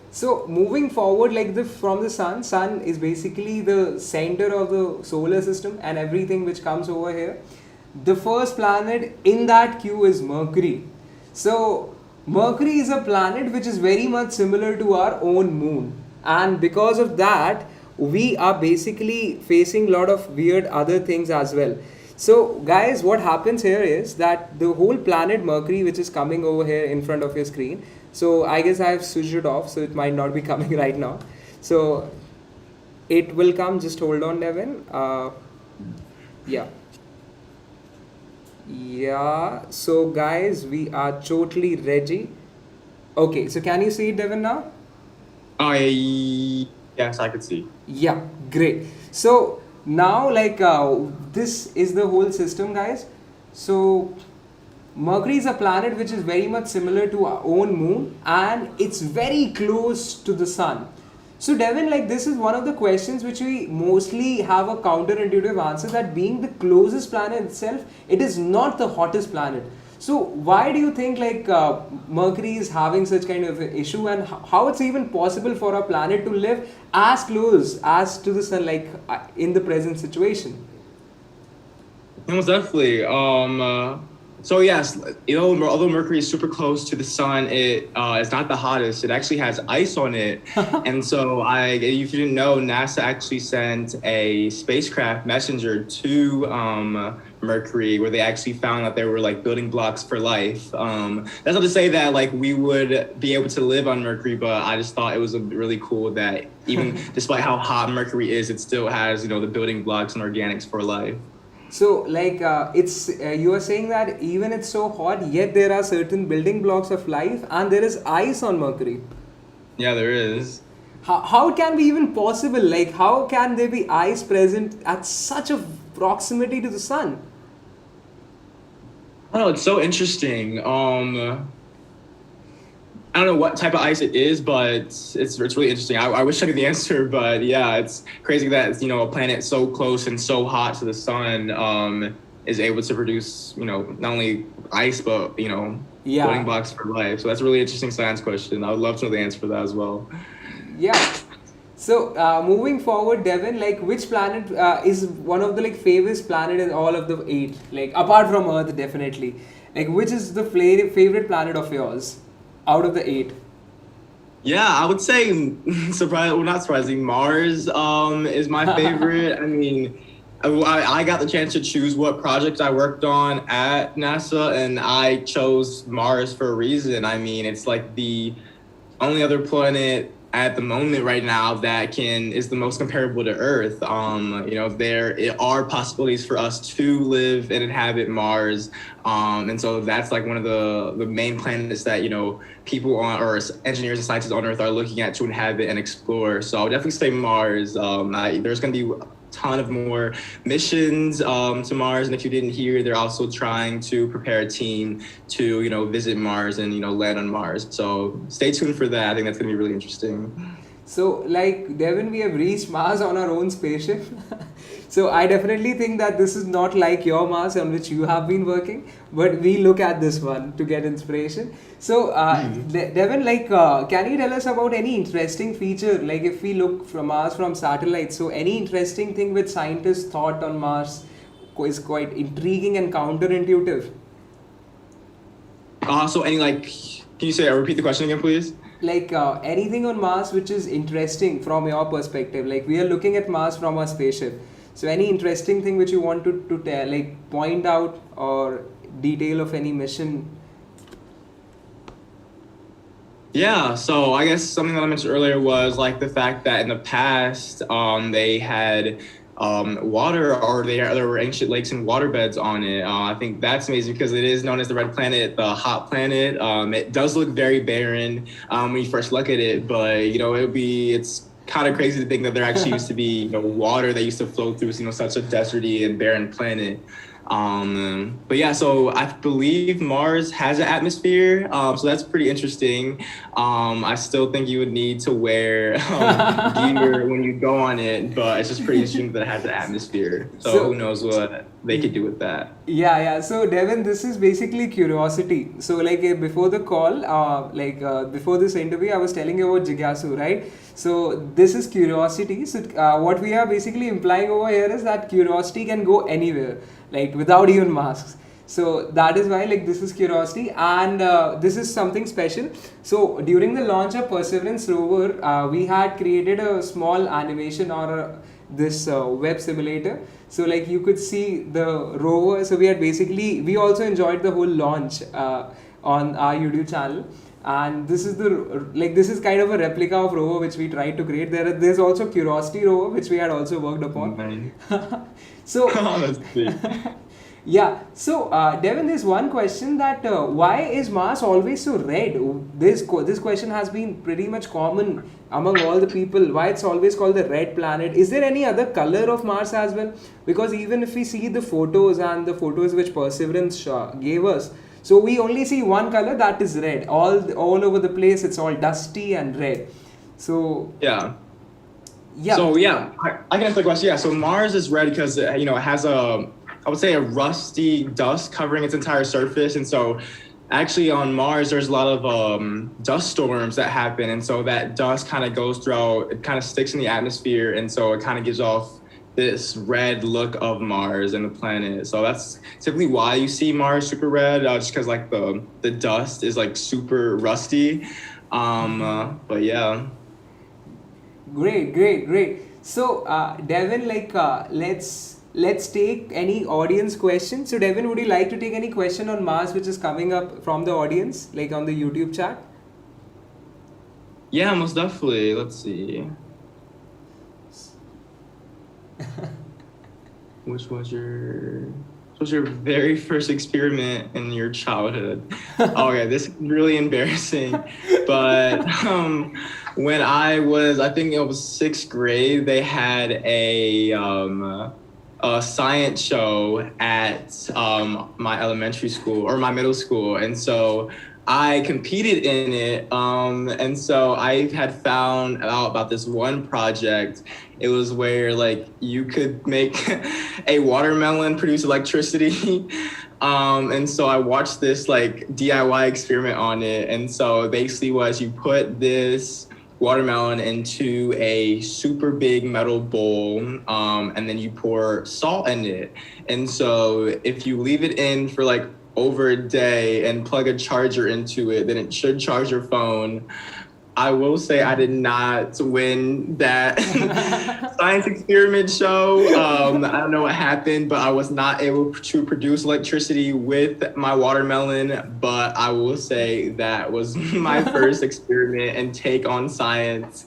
moving forward, like from the sun is basically the center of the solar system and everything which comes over here. The first planet in that queue is Mercury. So Mercury is a planet which is very much similar to our own moon, and because of that we are basically facing a lot of weird other things as well. So guys, what happens here is that the whole planet Mercury, which is coming over here in front of your screen, so I guess I have switched it off, so it might not be coming right now. So it will come, just hold on, Devin. Yeah, so guys, we are totally ready. Okay, so can you see it, Devin, now? Yes, I could see. Yeah, great. So now, like, this is the whole system, guys. So Mercury is a planet which is very much similar to our own moon, and it's very close to the sun. So Devin, like this is one of the questions which we mostly have a counterintuitive answer, that being the closest planet itself, it is not the hottest planet. So why do you think like Mercury is having such kind of issue, and how it's even possible for a planet to live as close as to the sun, like in the present situation? Most definitely. So yes, although Mercury is super close to the sun, it is not the hottest. It actually has ice on it, and so if you didn't know, NASA actually sent a spacecraft messenger to Mercury, where they actually found that there were like building blocks for life. That's not to say that like we would be able to live on Mercury, but I just thought it was really cool that even despite how hot Mercury is, it still has the building blocks and organics for life. So, like, you are saying that even it's so hot, yet there are certain building blocks of life, and there is ice on Mercury. Yeah, there is. How it can be even possible? Like, how can there be ice present at such a proximity to the sun? Oh, it's so interesting. I don't know what type of ice it is, but it's really interesting. I wish I knew the answer, but yeah, it's crazy that a planet so close and so hot to the sun is able to produce not only ice but building Yeah, blocks for life. So that's a really interesting science question. I would love to know the answer for that as well. yeah. So, moving forward, Devin, like, which planet is one of the like famous planet in all of the eight? Like, apart from Earth, definitely. Like, which is the favorite planet of yours out of the eight? Yeah, I would say surprise. Well, not surprising. Mars is my favorite. I mean, I got the chance to choose what project I worked on at NASA, and I chose Mars for a reason. I mean, it's like the only other planet at the moment right now that is the most comparable to Earth. There are possibilities for us to live and inhabit Mars, and so that's like one of the main planets that people on or engineers and scientists on Earth are looking at to inhabit and explore. So I would definitely say Mars. There's going to be a ton of more missions to Mars, and if you didn't hear, they're also trying to prepare a team to visit Mars and land on Mars. So stay tuned for that. I think that's going to be really interesting. So, like, Devin, we have reached Mars on our own spaceship. So, I definitely think that this is not like your Mars on which you have been working, but we look at this one to get inspiration. So, Devin, like, can you tell us about any interesting feature? Like, if we look from Mars from satellites, so any interesting thing which scientists thought on Mars is quite intriguing and counterintuitive? So any can you repeat the question again, please? Like anything on Mars which is interesting from your perspective. Like we are looking at Mars from our spaceship. So any interesting thing which you want to tell, like point out or detail of any mission? Yeah, so I guess something that I mentioned earlier was like the fact that in the past, they had water, or there were ancient lakes and waterbeds on it. I think that's amazing because it is known as the red planet, the hot planet. It does look very barren when you first look at it, but it's kind of crazy to think that there actually used to be water that used to flow through such a deserty and barren planet. But yeah, so I believe Mars has an atmosphere, so that's pretty interesting. I still think you would need to wear gear when you go on it, but it's just pretty interesting that it has an atmosphere. So who knows what they could do with that. Yeah. So Devin, this is basically curiosity. So like before the call, before this interview, I was telling you about Jigyasu, right? So this is curiosity. So what we are basically implying over here is that curiosity can go anywhere, like without even masks. So that is why like this is curiosity, and this is something special. So during the launch of Perseverance rover, we had created a small animation or this web simulator. So like you could see the rover. So we also enjoyed the whole launch on our YouTube channel. And this is kind of a replica of rover which we tried to create. There's also Curiosity rover which we had also worked upon. Nice. So That's sweet. yeah. So Devin, there's one question that why is Mars always so red? This question has been pretty much common among all the people. Why it's always called the red planet? Is there any other color of Mars as well? Because even if we see the photos and the photos which Perseverance gave us, so we only see one color, that is red. All over the place, it's all dusty and red. So Yeah. yeah. So yeah, I can answer the question. Yeah, so Mars is red because it has I would say a rusty dust covering its entire surface, and so actually on Mars there's a lot of dust storms that happen, and so that dust kind of goes throughout. It kind of sticks in the atmosphere, and so it kind of gives off this red look of Mars and the planet. So that's typically why you see Mars super red, just because like the dust is like super rusty. But yeah. Great. So, Devin, let's take any audience question. So, Devin, would you like to take any question on Mars which is coming up from the audience, like on the YouTube chat? Yeah, most definitely. Let's see. which was your very first experiment in your childhood? Oh, okay, this is really embarrassing. But when I think it was sixth grade, they had a science show at my elementary school or my middle school, and so I competed in it. And so I had found out about this one project. It was where like you could make a watermelon produce electricity. And so I watched this like DIY experiment on it. And so basically was you put this watermelon into a super big metal bowl, and then you pour salt in it. And so if you leave it in for like over a day and plug a charger into it, then it should charge your phone. I will say I did not win that science experiment show. I don't know what happened, but I was not able to produce electricity with my watermelon. But I will say that was my first experiment and take on science.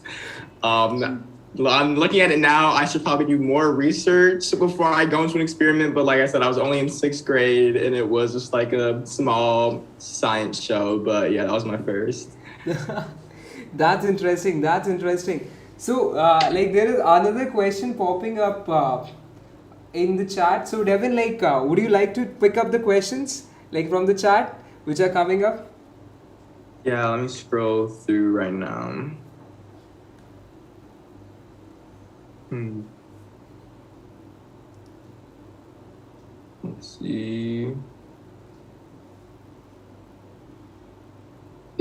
I'm looking at it now. I should probably do more research before I go into an experiment. But like I said, I was only in sixth grade and it was just like a small science show. But yeah, that was my first. That's interesting. That's interesting. So, like, there is another question popping up in the chat. So, Devin, like, would you like to pick up the questions, like, from the chat, which are coming up? Yeah, let me scroll through right now. Let's see.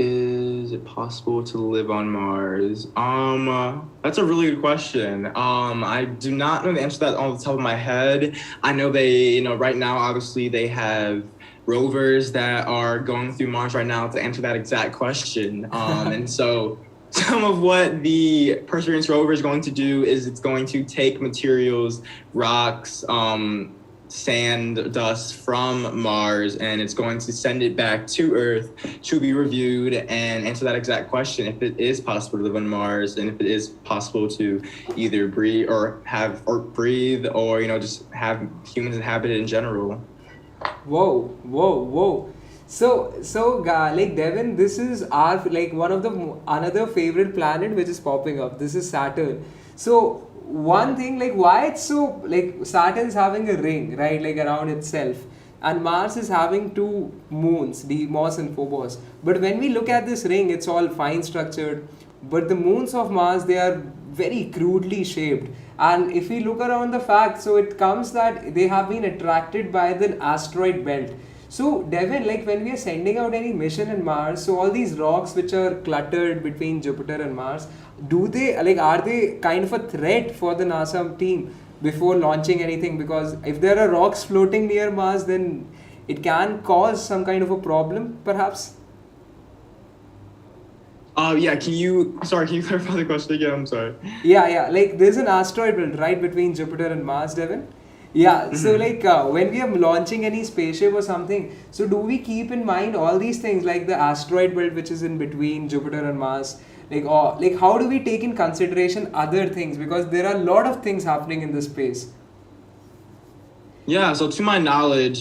Is it possible to live on Mars? That's a really good question. I do not know the answer to that on the top of my head. I know right now, obviously they have rovers that are going through Mars right now to answer that exact question. And so some of what the Perseverance rover is going to do is it's going to take materials, rocks, sand, dust from Mars, and it's going to send it back to Earth to be reviewed and answer that exact question, if it is possible to live on Mars and if it is possible to either breathe or just have humans inhabit it in general. Whoa. So, like Devin, this is our like one of the another favorite planet which is popping up. This is Saturn. So one thing, like, why it's so, like, Saturn's having a ring, right, like around itself, and Mars is having two moons, Deimos and Phobos. But when we look at this ring, it's all fine structured, but the moons of Mars, they are very crudely shaped. And if we look around the facts, so it comes that they have been attracted by the asteroid belt. So Devin, like, when we are sending out any mission in Mars, so all these rocks which are cluttered between Jupiter and Mars, are they kind of a threat for the NASA team before launching anything? Because if there are rocks floating near Mars, then it can cause some kind of a problem, perhaps. Yeah, can you clarify the question again? I'm sorry. Yeah, like there's an asteroid belt right between Jupiter and Mars, Devin. Yeah, so like when we are launching any spaceship or something, so do we keep in mind all these things like the asteroid belt which is in between Jupiter and Mars? Like how do we take in consideration other things, because there are a lot of things happening in this space? Yeah, so to my knowledge,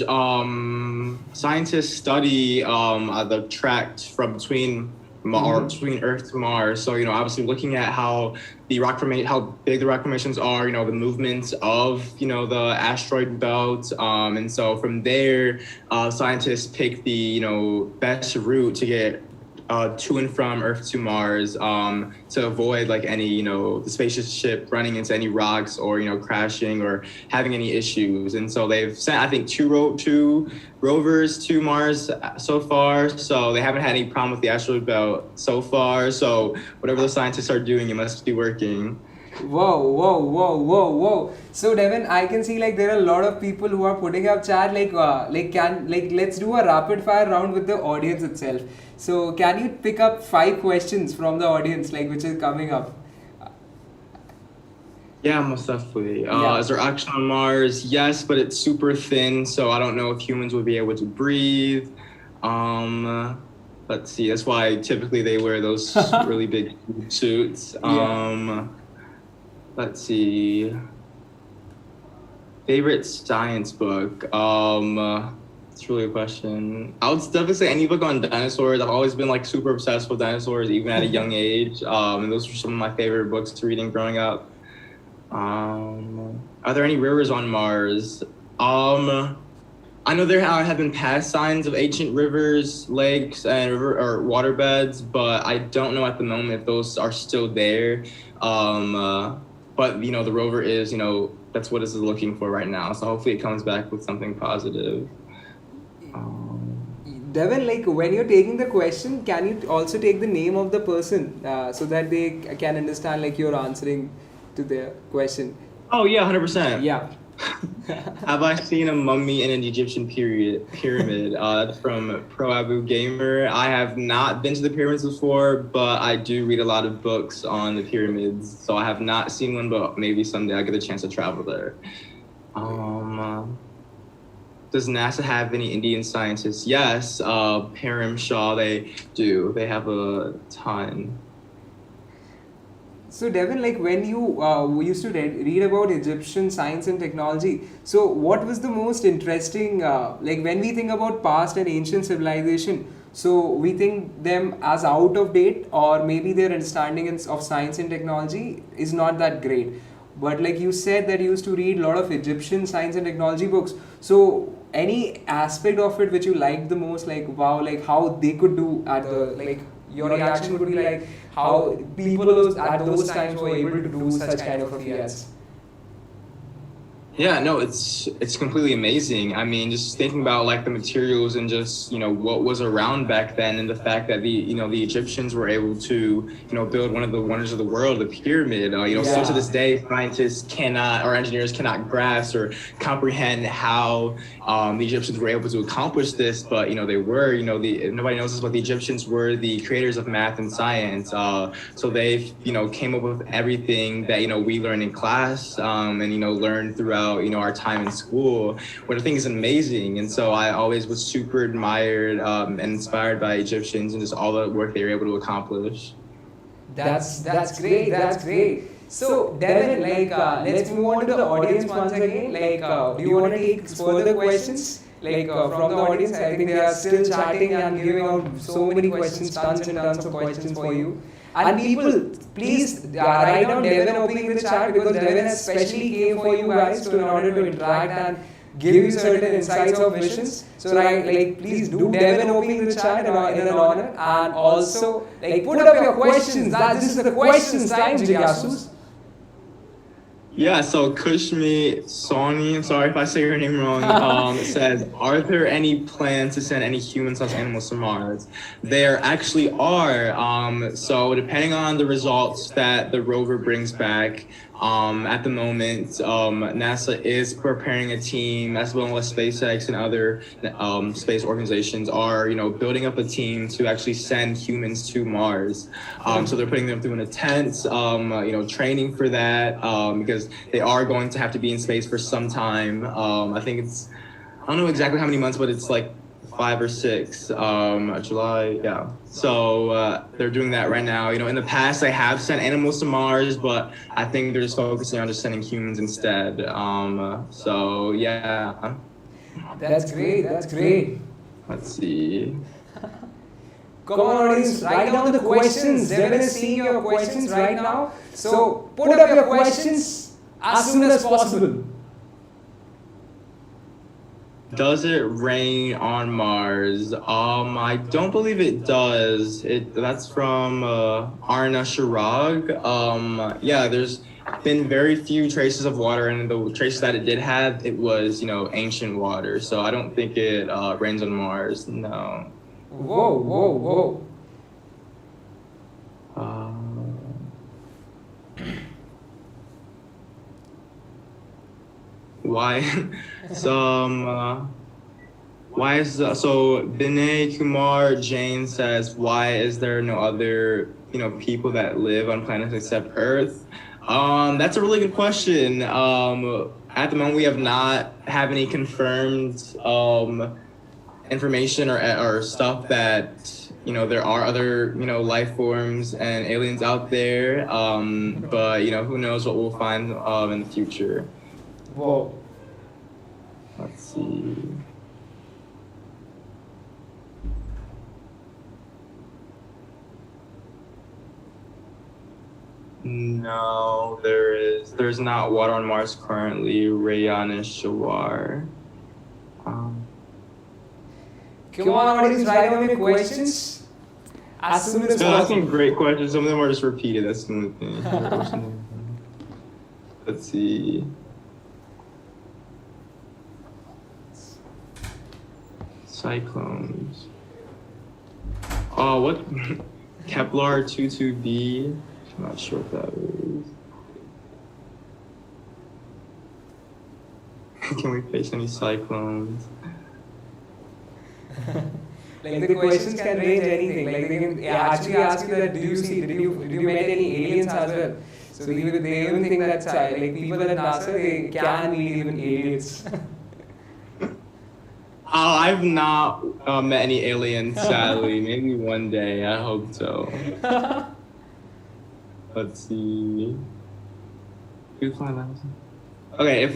scientists study the tracks from between Earth to Mars. So obviously looking at how big the rock formations are, the movements of the asteroid belt, and so from there, scientists pick the best route to get to and from Earth to Mars, to avoid like any the spaceship running into any rocks or crashing or having any issues. And so they've sent, I think, two rovers to Mars so far. So they haven't had any problem with the asteroid belt so far. So whatever the scientists are doing, it must be working. Whoa. So Devin, I can see like there are a lot of people who are putting up chat let's do a rapid fire round with the audience itself. So can you pick up 5 questions from the audience, like, which is coming up? Yeah, most definitely. Is there oxygen on Mars? Yes, but it's super thin, so I don't know if humans would be able to breathe. Let's see. That's why typically they wear those really big suits. Let's see. Favorite science book? It's really a question. I would definitely say any book on dinosaurs. I've always been like super obsessed with dinosaurs, even at a young age. And those were some of my favorite books to reading growing up. Are there any rivers on Mars? I know there have been past signs of ancient rivers, lakes, and river or waterbeds, but I don't know at the moment if those are still there. But the rover is, that's what it's looking for right now. So hopefully it comes back with something positive. Devin, like when you're taking the question, can you also take the name of the person so that they can understand like you're answering to their question? Oh yeah, 100%. Yeah. Have I seen a mummy in an Egyptian pyramid? That's from Pro Abu Gamer. I have not been to the pyramids before, but I do read a lot of books on the pyramids. So I have not seen one, but maybe someday I'll get a chance to travel there. Does NASA have any Indian scientists? Yes, Param Shah, they do. They have a ton. So Devin, like when you used to read about Egyptian science and technology, so what was the most interesting, like when we think about past and ancient civilization, so we think them as out of date, or maybe their understanding of science and technology is not that great. But like you said that you used to read a lot of Egyptian science and technology books. So any aspect of it which you liked the most, like wow, like how they could do at the, like your reaction would be like how people at those times were able to do such kind of feats. Yeah, no, it's completely amazing. I mean, just thinking about like the materials and just, what was around back then, and the fact that the Egyptians were able to, build one of the wonders of the world, the pyramid. Still to this day, scientists cannot, or engineers cannot grasp or comprehend how the Egyptians were able to accomplish this, but they were, nobody knows this, but the Egyptians were the creators of math and science. So they, came up with everything that we learn in class, and learned throughout our time in school, which I think is amazing. And so I always was super admired and inspired by Egyptians and just all the work they were able to accomplish. That's great. That's great. So Devin, like let's move on to the audience once again. Like, do you want to take further questions? Like from the audience, I think they are still chatting and giving out so many questions, tons and tons of questions for you. And people, please write down Devin opening in the chat, because Devin has specially came for you guys in order to interact and give you certain insights or visions. So please do Devin opening the chat in an honor, and also like put up your questions. This is the questions time, Jigasus. Yeah, so Kushmi Soni, I'm sorry if I say your name wrong, says, are there any plans to send any human/animals to Mars? There actually are. So depending on the results that the rover brings back, at the moment, NASA is preparing a team, as well as SpaceX and other space organizations are, building up a team to actually send humans to Mars. So they're putting them through in a tent, training for that, because they are going to have to be in space for some time. I think I don't know exactly how many months, but it's like 5 or 6, July, yeah. So they're doing that right now. In the past, they have sent animals to Mars, but I think they're just focusing on just sending humans instead. So yeah. That's great. That's great. Let's see. Come on, audience, write down the questions. Devin is seeing your questions right now. So put up your questions as soon as possible. Does it rain on Mars? I don't believe it does. That's from Arna Shirag. Yeah, there's been very few traces of water, and the traces that it did have, it was, ancient water. So I don't think it rains on Mars. No. Whoa. Why? Why is so Vinay Kumar Jain says, why is there no other people that live on planets except Earth? That's a really good question. At the moment, we have not have any confirmed information or stuff that there are other life forms and aliens out there. But who knows what we'll find in the future. Whoa. Let's see. No, there's not water on Mars currently. Rayan and Shawar. Come on, audience, write down your questions as soon as They're asking possible. great questions. Some of them are just repeated. That's the only thing. Let's see. Cyclones. Oh, what? Kepler 22b. I'm not sure what that is. Can we face any cyclones? Like the questions can range anything. Like they can actually ask you that did you met any aliens as well? So they even think that like people at NASA they can meet even aliens. I've not met any aliens, sadly. Maybe one day. I hope so. Let's see. Okay,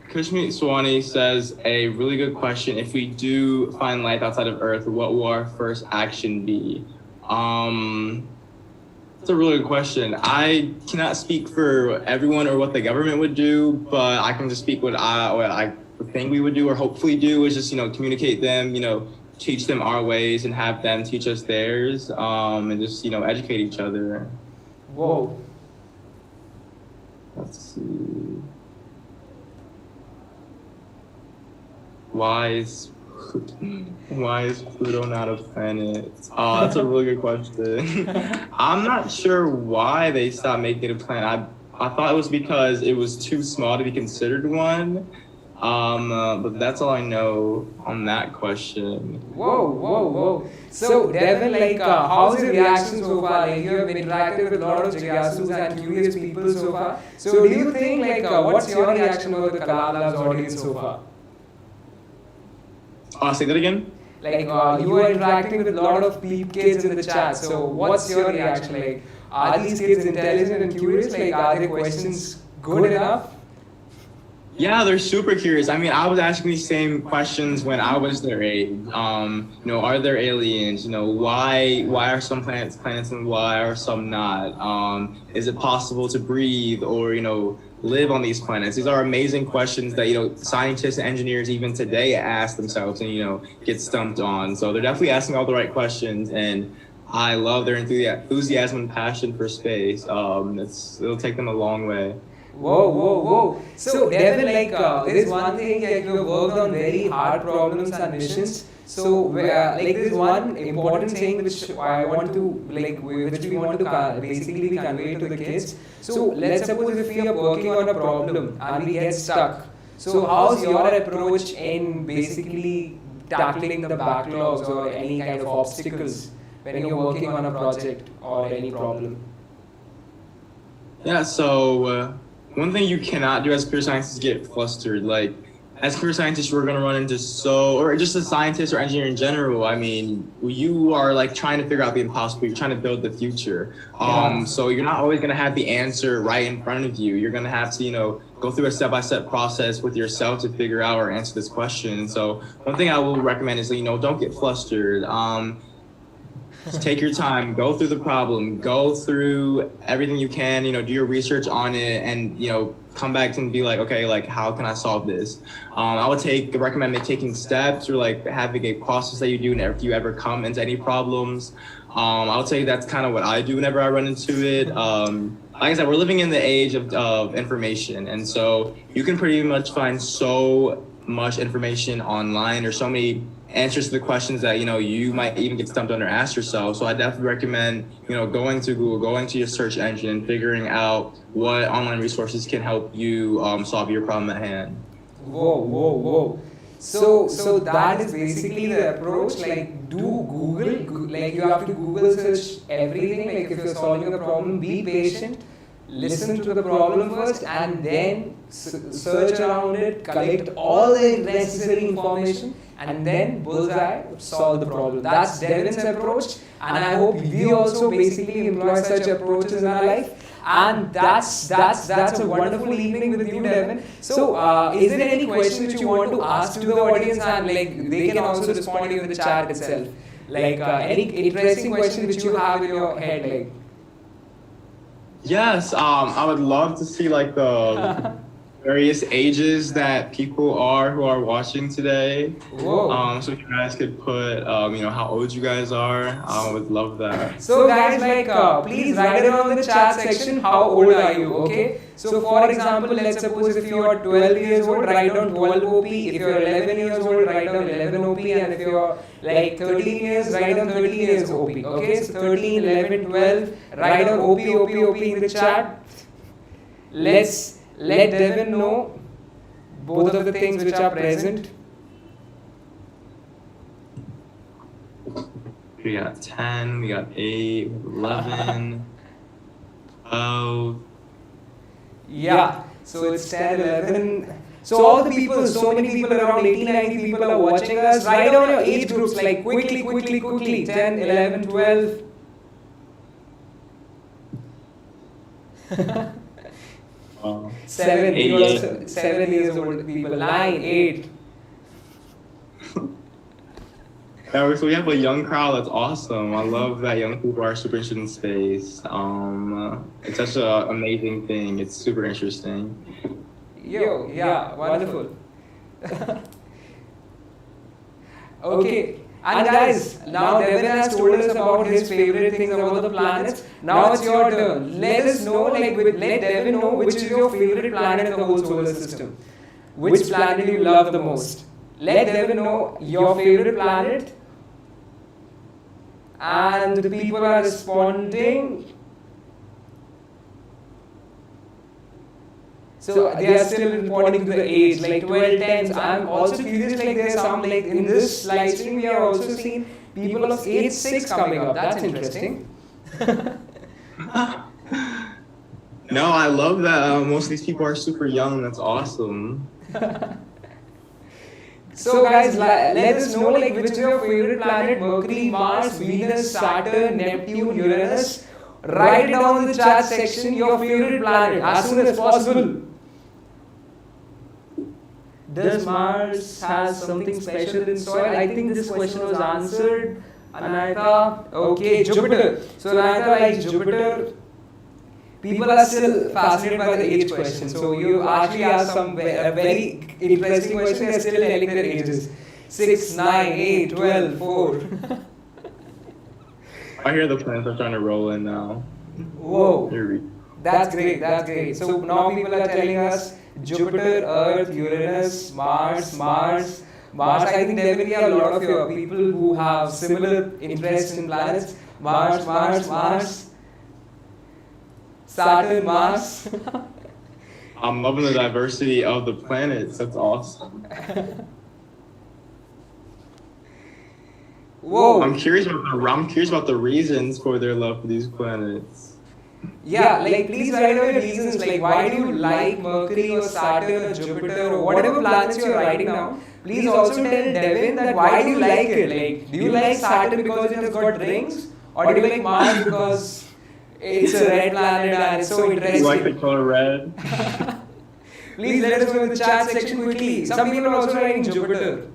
Kushmeet Swani says a really good question. If we do find life outside of Earth, what will our first action be? That's a really good question. I cannot speak for everyone or what the government would do, but I can just speak what I think we would do or hopefully do is just, communicate them, teach them our ways and have them teach us theirs, and just, educate each other. Whoa. Let's see. Why is Pluto not a planet? Oh, that's a really good question. I'm not sure why they stopped making it a planet. I thought it was because it was too small to be considered one. But that's all I know on that question. Whoa. So, Devin, how's your reaction so far? Like, you have interacted with a lot of Jigyasus and curious people so far. So, do you think, what's your reaction about the Kalam Labs audience so far? Say that again? You are interacting with a lot of kids in the chat. So, what's your reaction? Like, are these kids intelligent and curious? Like, are their questions good enough? Yeah, they're super curious. I mean, I was asking these same questions when I was their age. Are there aliens? Why are some planets and why are some not? Is it possible to breathe or, live on these planets? These are amazing questions that, scientists and engineers even today ask themselves and, get stumped on. So they're definitely asking all the right questions, and I love their enthusiasm and passion for space. It'll take them a long way. Whoa. So, Devin, there's one thing that you have worked on very hard problems and missions. So, there's one important thing which I want to, which we want to basically convey to the kids. So, let's suppose if we are working on a problem and we get stuck. So, how's your approach in basically tackling the backlogs or any kind of obstacles when you're working on a project or any problem? Yeah, so one thing you cannot do as computer scientists is get flustered. As computer scientists, we're going to run into or just as scientists or engineer in general, I mean, you are trying to figure out the impossible. You're trying to build the future. So you're not always going to have the answer right in front of you. You're going to have to, go through a step-by-step process with yourself to figure out or answer this question. So one thing I will recommend is, don't get flustered. Just take your time, go through the problem, go through everything you can, do your research on it and, come back and be okay, how can I solve this? I would recommend taking steps or having a process that you do whenever you ever come into any problems. I would say that's kind of what I do whenever I run into it. Like I said, we're living in the age of information. And so you can pretty much find so much information online or so many answers to the questions that you might even get stumped on or ask yourself. So I definitely recommend going to Google, going to your search engine, and figuring out what online resources can help you solve your problem at hand. Whoa. So that is basically the approach. Do Google. You have to Google search everything. If you're solving a problem, be patient. Listen to the problem first and then search around it, collect all the necessary information, and then bullseye, solve the problem. That's Devin's approach, and I hope we also basically employ such approaches in our life. And that's a wonderful evening with you, Devin. So, is there any question which you want to ask to the audience, and like they can also respond to you in the chat itself? Like any interesting question which you have in your head, like. Yes, I would love to see like the various ages that people are who are watching today. Whoa. So if you guys could put, how old you guys are, I would love that. So guys, like, please write it down in the chat section. How old are you? Okay. So for example, let's suppose if you are 12 years old, write down 12 OP. If you're 11 years old, write down 11 OP. And if you're like 13 years, write down 13 years OP. Okay. So 13, 11, 12, write down OP in the chat. Let's let Devin know both of the things which are present. We got 10, we got 8, 11, 12. Yeah, so it's 10, 11. So all the people, so many people, around 80, 90 people are watching us. Write down your age groups, like quickly. 10, 11, 12. Seven, Eight, you also, 7 years old people, 9, 8. So we have a young crowd. That's awesome. I love that young people are super interested in space. It's such an amazing thing. It's super interesting. Yo, yeah, wonderful. Okay, and guys, now Devin has told us about his favorite things about the planets. Now it's your turn. Let us know, like, let Devin know which is your favorite planet in the whole solar system. Which planet you love the most? Let Devin know your favorite planet. And the people are responding. So they are still responding to the age, like 12, 10s. I'm also curious, like there's some, like in this live stream, we are also seeing people of age 6 coming up. That's interesting. No, I love that most of these people are super young. That's awesome. So guys, let us know, like, which is your favorite planet: Mercury, Mars, Venus, Saturn, Neptune, Uranus. Write it down in the chat section your favorite planet as soon as possible. Does Mars has something special in soil? I think this question was answered. Anayata, okay, Jupiter. So Anayata likes Jupiter. People are still fascinated by the age question. So you actually asked a very interesting question. They're still telling their ages. 6, 9, 8, 12, 4. I hear the planets are trying to roll in now. Whoa. Here we That's great. So now people are telling us Jupiter, Earth, Uranus, Mars. I think there will be a lot of your people who have similar interests in planets. Mars. Saturn, Mars. I'm loving the diversity of the planets. That's awesome. Whoa. I'm curious about the reasons for their love for these planets. Yeah, like please write down your reasons, like why do you like Mercury or Saturn or Jupiter or whatever planets you're writing now. Please also tell Devin that why do you like it? Like, do you like Saturn because it has got rings? Or do you like Mars because it's a red planet and it's so interesting? You like the color red? Please let us know in the chat section quickly. Some people are also writing Jupiter.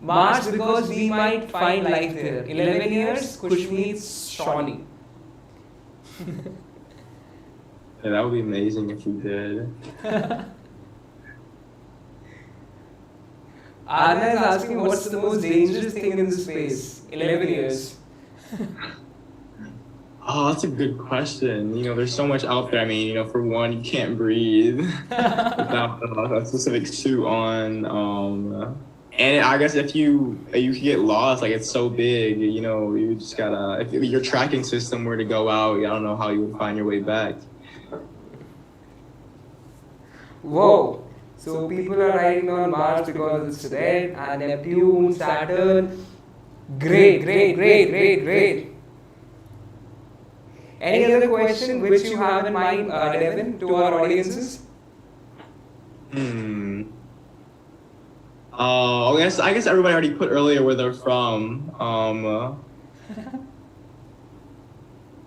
Mars because we might find life there. 11 years, Kushmeet's Shawnee. Yeah, that would be amazing if we did. Anna is asking what's the most dangerous thing in this space? 11 years. Oh, that's a good question. There's so much out there. I mean, for one, you can't breathe without a specific suit on. And I guess if you could get lost, like it's so big, you just gotta, if your tracking system were to go out, I don't know how you would find your way back. Whoa. So people are writing on Mars because it's red, and Neptune, Saturn. Great. Any other question which you have in mind, Devin, to our audiences? I guess everybody already put earlier where they're from.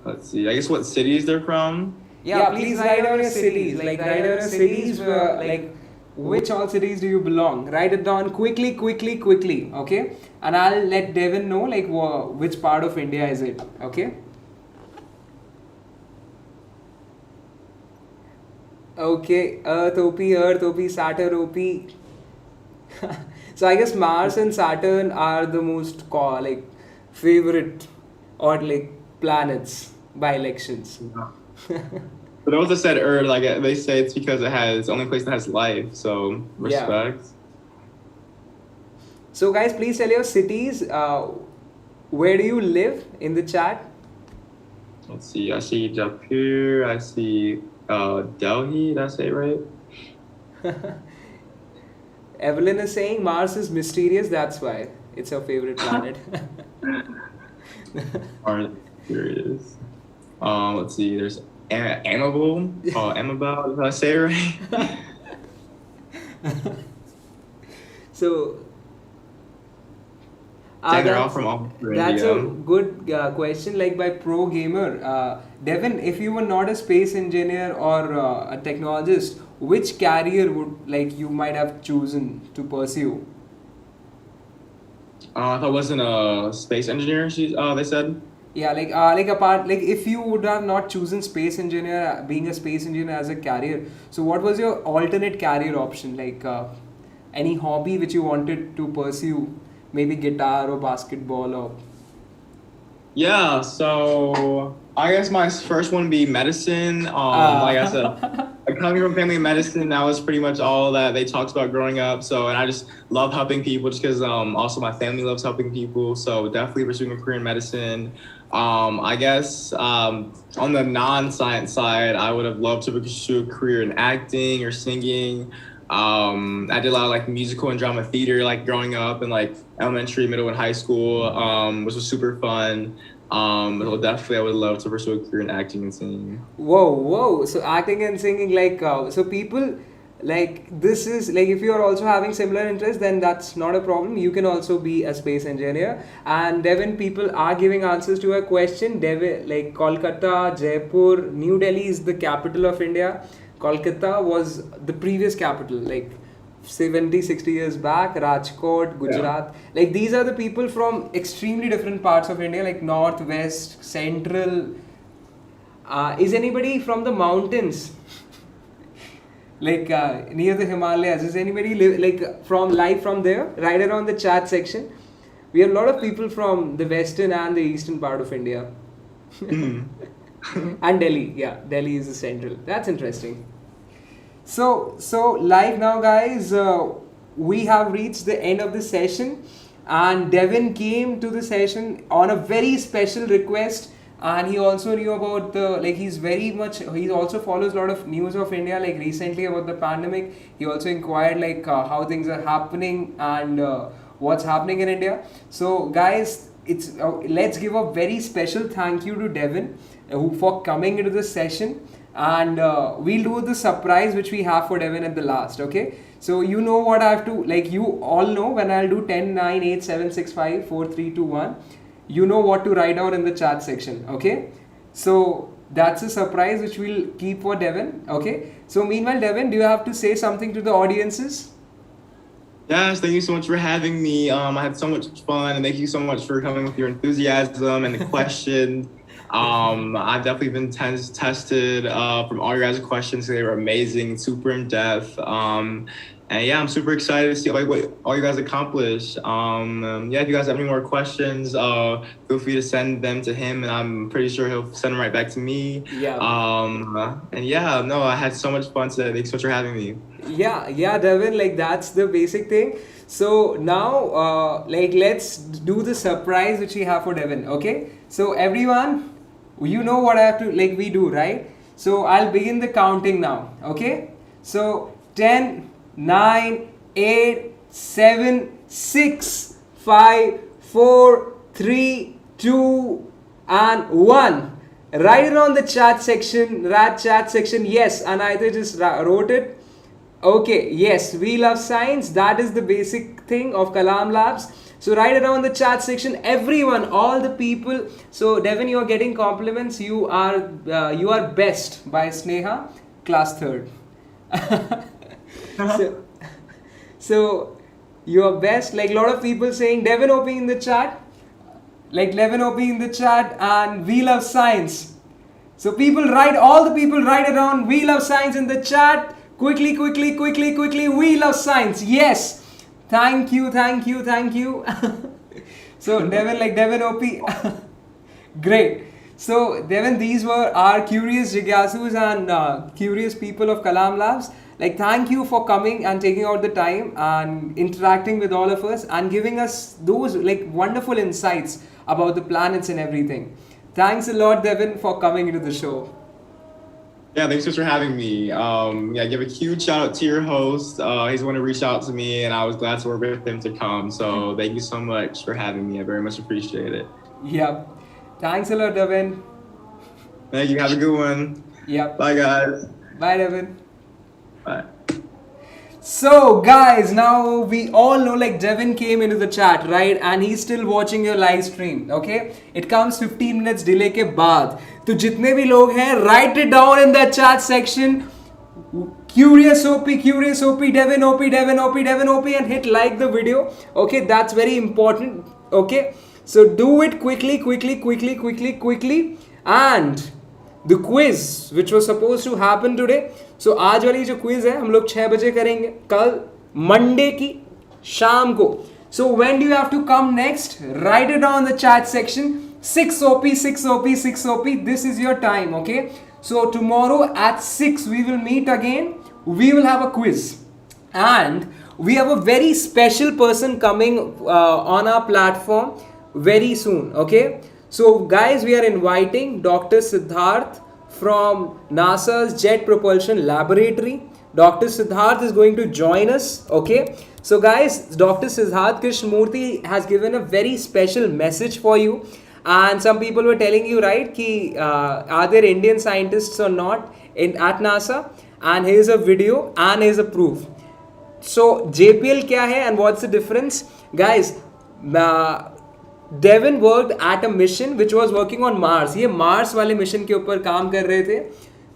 Let's see. I guess what cities they're from. Yeah, please write down your cities. Like, write down your cities. Like, which all cities do you belong? Write it down quickly, quickly, quickly. Okay, and I'll let Devin know like which part of India is it. Okay. Okay, Earth OP, Saturn OP. So I guess Mars and Saturn are the most like favorite or like planets by elections. Yeah. For those that said Earth, like they say it's because it has the only place that has life. So respect. Yeah. So guys, please tell your cities. Where do you live in the chat? Let's see. I see Jaipur. I see Delhi. Did I say it right? Evelyn is saying Mars is mysterious. That's why it's her favorite planet. Alright, here it is. Let's see. There's Annabelle. Oh, Amabel. Did I say it right? So. They're all from all over That's India. a good question. Like by pro gamer, Devin, if you were not a space engineer or a technologist, which career would like you might have chosen to pursue? If I wasn't a space engineer, they said. Yeah, like if you would have not chosen space engineer, being a space engineer as a career, so what was your alternate career option? Like any hobby which you wanted to pursue, maybe guitar or basketball or. Yeah, so I guess my first one would be medicine. Like I said, coming from family of medicine, that was pretty much all that they talked about growing up. So, and I just love helping people just because also my family loves helping people. So definitely pursuing a career in medicine. I guess on the non-science side, I would have loved to pursue a career in acting or singing. I did a lot of like musical and drama theater like growing up in like elementary, middle, and high school, which was super fun. But definitely I would love to pursue a career in acting and singing. Whoa. So acting and singing, like, so people, like, this is, like, if you are also having similar interests, then that's not a problem. You can also be a space engineer. And Devin, people are giving answers to a question. Devin, like, Kolkata, Jaipur, New Delhi is the capital of India. Kolkata was the previous capital, like, 70, 60 years back. Rajkot, Gujarat. Yeah. Like, these are the people from extremely different parts of India, like north, west, central. Is anybody from the mountains? Like near the Himalayas? Is anybody live from there? Right around the chat section. We have a lot of people from the western and the eastern part of India. And Delhi. Yeah, Delhi is the central. That's interesting. So live now, guys. We have reached the end of the session, and Devin came to the session on a very special request. And he also knew about he also follows a lot of news of India, like recently about the pandemic. He also inquired like how things are happening and what's happening in India. So guys, let's give a very special thank you to Devin for coming into the session. And we'll do the surprise which we have for Devin at the last, okay? So you know what I have to, like you all know when I'll do 10, 9, 8, 7, 6, 5, 4, 3, 2, 1. You know what to write down in the chat section, okay? So that's a surprise which we'll keep for Devin, okay? So meanwhile, Devin, do you have to say something to the audiences? Yes, thank you so much for having me. I had so much fun, and thank you so much for coming with your enthusiasm and the questions. I've definitely been tested from all your guys' questions. They were amazing, super in depth. And yeah, I'm super excited to see like what all you guys accomplish. Yeah, if you guys have any more questions, feel free to send them to him, and I'm pretty sure he'll send them right back to me. Yeah. And yeah, no, I had so much fun today. Thanks so much for having me. Yeah, Devin, like that's the basic thing. So now, like let's do the surprise which we have for Devin, okay? So everyone, you know what I have to, like we do, right? So I'll begin the counting now, okay? So 10, 9, 8, 7, 6, 5, 4, 3, 2, and 1. Write it on the chat section, yes, and I just wrote it. Okay, yes, we love science. That is the basic thing of Kalam Labs. So write it down in the chat section, everyone, all the people. So Devin, you are getting compliments. You are best by Sneha, class third. so, so you are best. Like a lot of people saying Devin OP in the chat. Like Devin OP in the chat, and we love science. So all the people write it down. We love science in the chat. Quickly. We love science. Yes. Thank you. So Devin OP. Great. So Devin, these were our curious Jigyasus and curious people of Kalam Labs. Like, thank you for coming and taking out the time and interacting with all of us and giving us those like wonderful insights about the planets and everything. Thanks a lot, Devin, for coming into the show. Yeah, thanks for having me. Give a huge shout out to your host. He's the one who reached out to me, and I was glad to work with him to come. So thank you so much for having me. I very much appreciate it. Yep. Thanks a lot, Devin. Thank you. Have a good one. Yep. Bye, guys. Bye, Devin. Bye. So guys, now we all know like Devin came into the chat, right? And he's still watching your live stream, okay? It comes 15 minutes delay के बाद. तो जितने भी लोग हैं, write it down in the chat section. Curious OP, Devin OP, and hit like the video. Okay, that's very important. Okay, so do it quickly. And the quiz which was supposed to happen today. So आज वाली जो quiz है हम लोग 6 बजे करेंगे कल Monday की शाम को. So when do you have to come next? Write it down in the chat section. 6 OP. This is your time, okay? So tomorrow at 6 we will meet again. We will have a quiz. And we have a very special person coming on our platform very soon, okay? So guys, we are inviting Dr. Siddharth from NASA's Jet Propulsion Laboratory. Dr. Siddharth is going to join us, okay? So guys, Dr. Siddharth Krishnamurthy has given a very special message for you. And some people were telling you, right, ki, are there Indian scientists or not at NASA? And here's a video and here's a proof. So JPL kya hai and what's the difference? Guys, Devin worked at a mission which was working on Mars. ये Mars वाले mission के ऊपर काम कर रहे थे.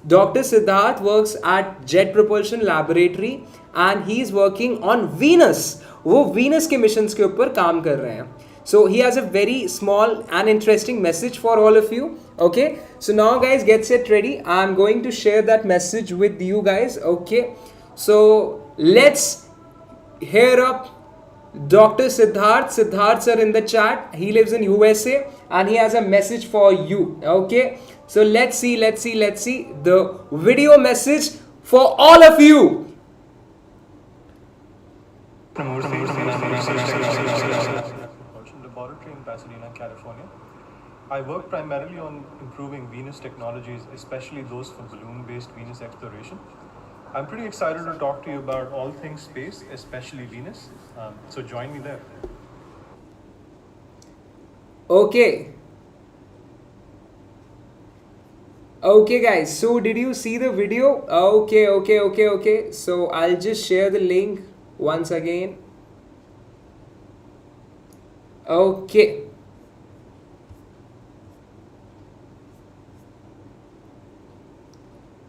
Dr. Siddharth works at Jet Propulsion Laboratory and he's working on Venus. वो Venus के missions के ऊपर काम कर रहे हैं. So he has a very small and interesting message for all of you. Okay. So now guys, get set ready. I'm going to share that message with you guys. Okay. So let's hear up Dr. Siddharth sir in the chat. He lives in USA and he has a message for you. Okay. So let's see the video message for all of you. Laboratory in Pasadena, California. I work primarily on improving Venus technologies, especially those for balloon-based Venus exploration. I'm pretty excited to talk to you about all things space, especially Venus. So join me there. Okay. Okay guys, so did you see the video? Okay. So I'll just share the link once again. Okay.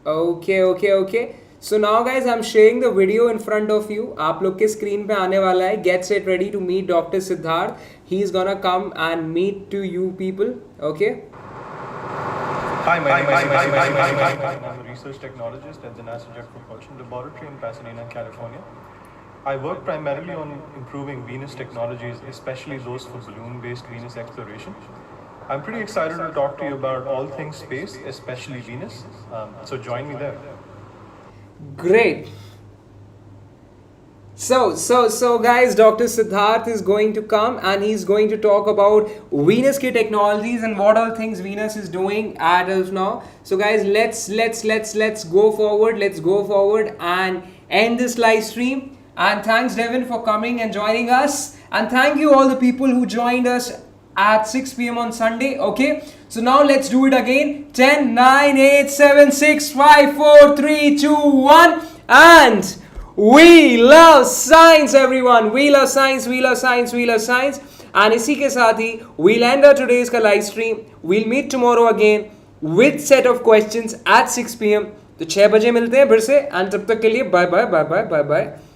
Okay. So now guys, I'm sharing the video in front of you. आप लोग के screen पे आने वाला है. Get set ready to meet Dr. Siddharth. He's gonna come and meet to you people. Okay. Hi, my name is I'm a research technologist at the NASA Jet Propulsion Laboratory in Pasadena, California. I work primarily on improving Venus technologies, especially those for balloon-based Venus exploration. I'm pretty excited to talk to you about all things space, especially Venus. So join me there. Great. So guys, Dr. Siddharth is going to come and he's going to talk about Venus ki technologies and what all things Venus is doing as of now. So guys, let's go forward. Let's go forward and end this live stream. And thanks Devin for coming and joining us. And thank you all the people who joined us at 6 p.m. on Sunday. Okay. So now let's do it again. 10, 9, 8, 7, 6, 5, 4, 3, 2, 1. And We love science, everyone. We love science. We love science. We love science. And इसी के साथ ही we'll end our today's का live stream. We'll meet tomorrow again with set of questions at 6 p.m. तो 6 बजे मिलते हैं फिर से. And तब तक के लिए bye bye bye bye bye bye.